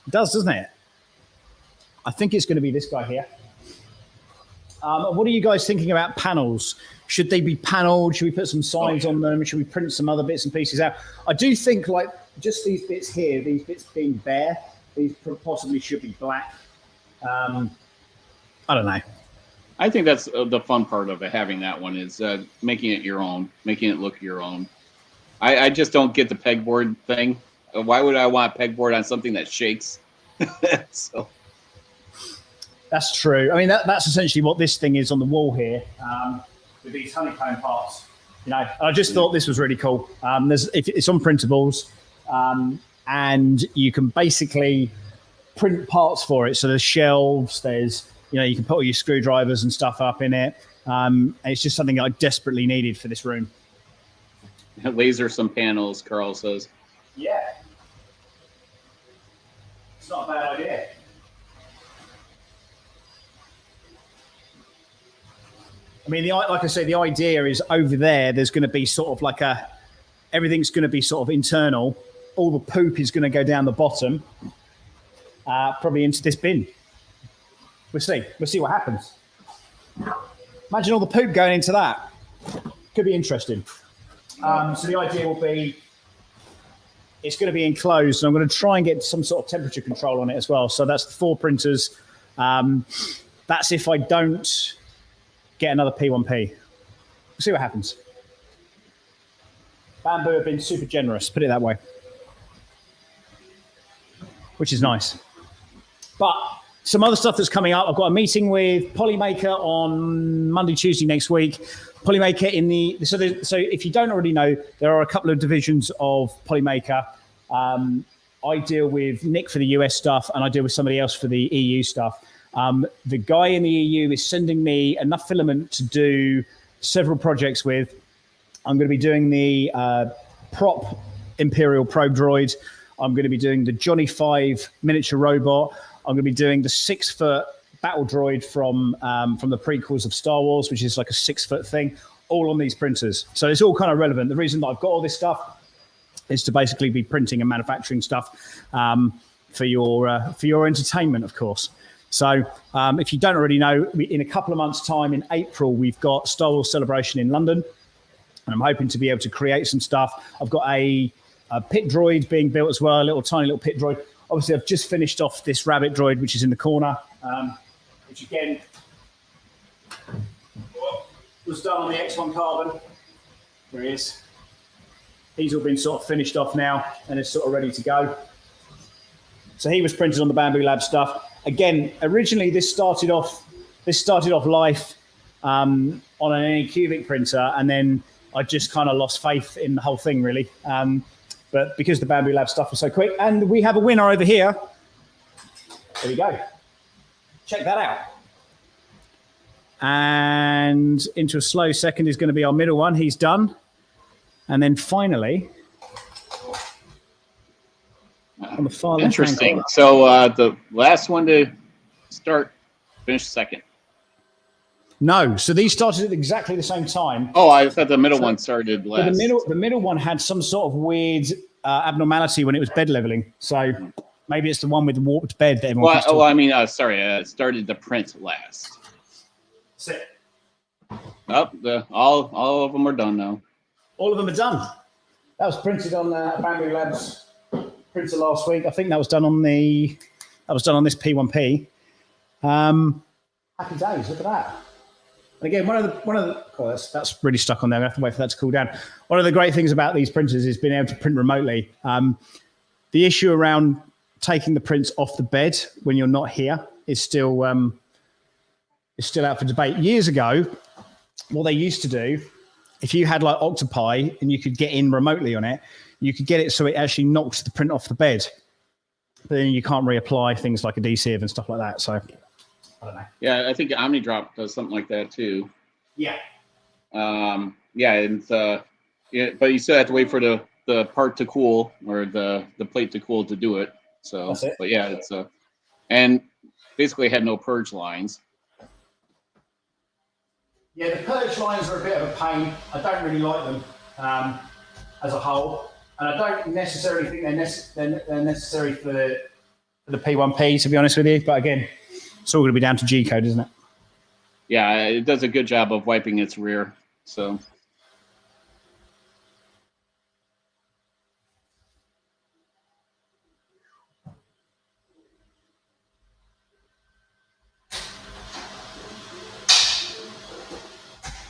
It does, doesn't it? I think it's going to be this guy here. What are you guys thinking about panels? Should they be paneled? Should we put some signs on them? Should we print some other bits and pieces out? I do think like just these bits here, these bits being bare, these possibly should be black. I don't know. I think that's the fun part of it, having that one is making it your own, making it look your own. I just don't get the pegboard thing. Why would I want pegboard on something that shakes? So. That's true. I mean, that's essentially what this thing is on the wall here with these honeycomb parts. I just thought this was really cool. It's on printables, and you can basically print parts for it. So there's shelves. There's you can put all your screwdrivers and stuff up in it. And it's just something that I desperately needed for this room. Laser some panels, Carl says. Yeah. It's not a bad idea. I mean, like I say, the idea is over there, there's going to be sort of like everything's going to be sort of internal. All the poop is going to go down the bottom, probably into this bin. We'll see. We'll see what happens. Imagine all the poop going into that. Could be interesting. So the idea will be it's going to be enclosed, and I'm going to try and get some sort of temperature control on it as well. So that's the 4 printers. That's if I don't get another P1P. We'll see what happens. Bambu have been super generous, put it that way, which is nice. But some other stuff that's coming up. I've got a meeting with Polymaker on Monday, Tuesday next week. Polymaker so if you don't already know, there are a couple of divisions of Polymaker. I deal with Nick for the US stuff, and I deal with somebody else for the EU stuff. The guy in the EU is sending me enough filament to do several projects with. I'm going to be doing the prop Imperial probe droid. I'm going to be doing the Johnny 5 miniature robot. I'm going to be doing the 6-foot battle droid from the prequels of Star Wars, which is like a 6-foot thing, all on these printers. So it's all kind of relevant. The reason that I've got all this stuff is to basically be printing and manufacturing stuff for your entertainment, of course. So if you don't already know, in a couple of months' time, in April, we've got Star Wars Celebration in London, and I'm hoping to be able to create some stuff. I've got a pit droid being built as well, a tiny little pit droid. Obviously, I've just finished off this rabbit droid, which is in the corner, which again was done on the X1 Carbon. There he is. He's all been sort of finished off now, and it's sort of ready to go. So he was printed on the Bambu Labs stuff. Again, originally this started off life on an Anycubic printer, and then I just kind of lost faith in the whole thing, really. But because the Bambu Labs stuff was so quick, and we have a winner over here. There we go. Check that out. And into a slow second is going to be our middle one. He's done. And then finally, on the far left-hand Interesting. corner- So the last one to start finished second. No, so these started at exactly the same time. Oh, I thought the middle one started But last. the middle one had some sort of weird abnormality when it was bed leveling. So maybe it's the one with the warped bed that everyone keeps talking I mean, sorry, it started the print last. Sit. Oh, all of them are done now. All of them are done. That was printed on Bambu Labs printer last week. I think that was done on this P1P. Happy days! Look at that. And again, one of the oh, that's really stuck on there. I have to wait for that to cool down. One of the great things about these printers is being able to print remotely. The issue around taking the prints off the bed when you're not here is still out for debate. Years ago, what they used to do, if you had like Octopi and you could get in remotely on it, you could get it so it actually knocks the print off the bed. But then you can't reapply things like adhesive and stuff like that. So I don't know. Yeah, I think OmniDrop does something like that too. Yeah. Yeah, and yeah, but you still have to wait for the part to cool or the plate to cool to do it. So, That's it. But yeah, it's and basically had no purge lines. Yeah, the purge lines are a bit of a pain. I don't really like them as a whole, and I don't necessarily think they're necessary for the P1P, to be honest with you. But again, it's all going to be down to G code, isn't it? Yeah, it does a good job of wiping its rear. So.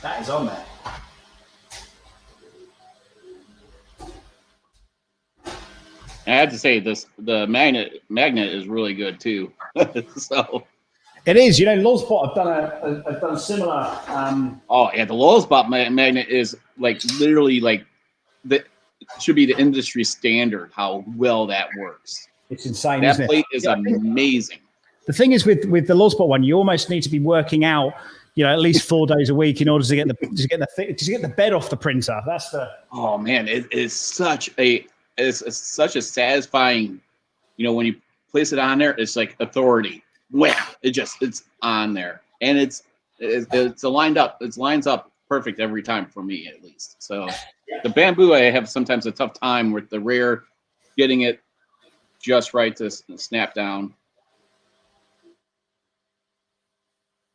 That is on there. I have to say the magnet is really good too. So It is. You know, Lawspot have done a similar. oh yeah, the Lowspot magnet is like literally like should be the industry standard how well that works. It's insane. That isn't it? plate is amazing. The thing is with the Lawspot one, you almost need to be working out, you know, at least 4 days a week in order to get the bed off the printer. That's the. Oh man, it is such a satisfying, you know, when you place it on there, it's like authority. Wow, it's on there, and it's lined up. It lines up perfect every time for me, at least. So the Bambu, I have sometimes a tough time with the rear getting it just right to snap down.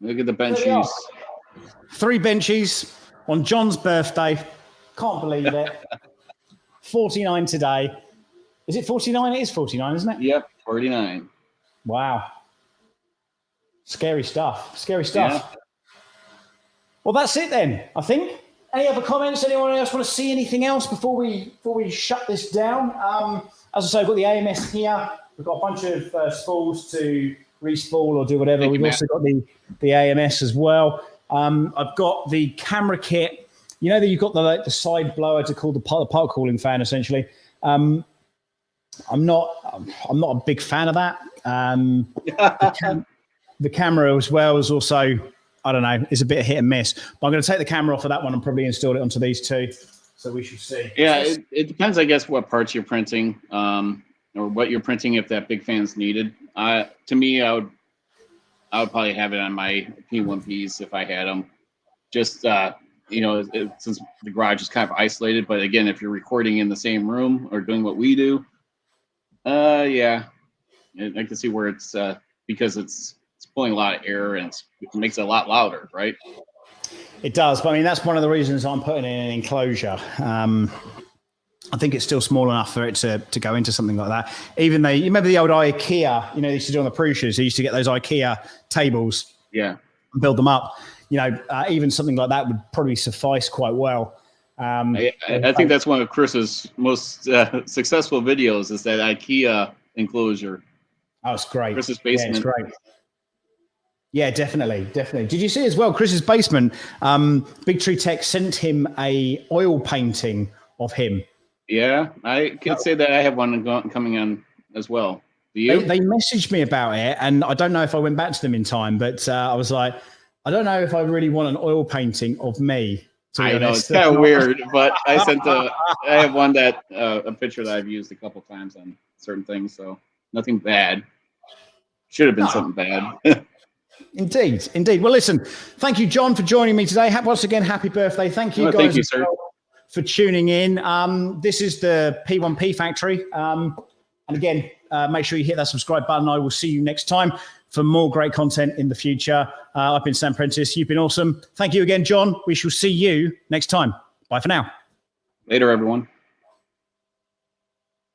Look at the benchies. 3 benchies on John's birthday. Can't believe it. 49 today. Is it 49? It is 49, isn't it? Yep, 49. Wow. Scary stuff. Scary stuff. Yeah. Well, that's it then, I think. Any other comments? Anyone else want to see anything else before we shut this down? As I say, I've got the AMS here. We've got a bunch of spools to re-spool or do whatever. We've also got the AMS as well. I've got the camera kit. You know that you've got the side blower to cool the part cooling fan, essentially. I'm not a big fan of that. The camera as well is also, I don't know, is a bit hit and miss. But I'm going to take the camera off of that one and probably install it onto these two. So we should see. Yeah, it depends, I guess, what parts you're printing or what you're printing if that big fan's needed. To me, I would probably have it on my P1Ps if I had them. Just, since the garage is kind of isolated. But again, if you're recording in the same room or doing what we do, yeah, I can see where it's because it's pulling a lot of air and it makes it a lot louder, right? It does, but I mean that's one of the reasons I'm putting in an enclosure. I think it's still small enough for it to go into something like that. You remember the old IKEA, they used to do on the Prusias, they used to get those IKEA tables, yeah, and build them up. Even something like that would probably suffice quite well. I think that's one of Chris's most successful videos is that IKEA enclosure. Oh, it's great. Chris's basement. Yeah, it's great. Yeah, definitely. Did you see as well, Chris's basement? Big Tree Tech sent him a oil painting of him. Yeah, I could say that I have one coming on as well. Do you? They messaged me about it, and I don't know if I went back to them in time, but I was like, I don't know if I really want an oil painting of me I know it's kind of weird, but I have one that a picture that I've used a couple times on certain things, so nothing bad. Should have been something bad. Indeed. Well, listen, thank you, John, for joining me today. Once again, happy birthday. Thank you, guys. Thank you, sir, for tuning in. This is the P1P Factory. And again, make sure you hit that subscribe button. I will see you next time for more great content in the future. I've been Sam Prentice. You've been awesome. Thank you again, John. We shall see you next time. Bye for now. Later, everyone.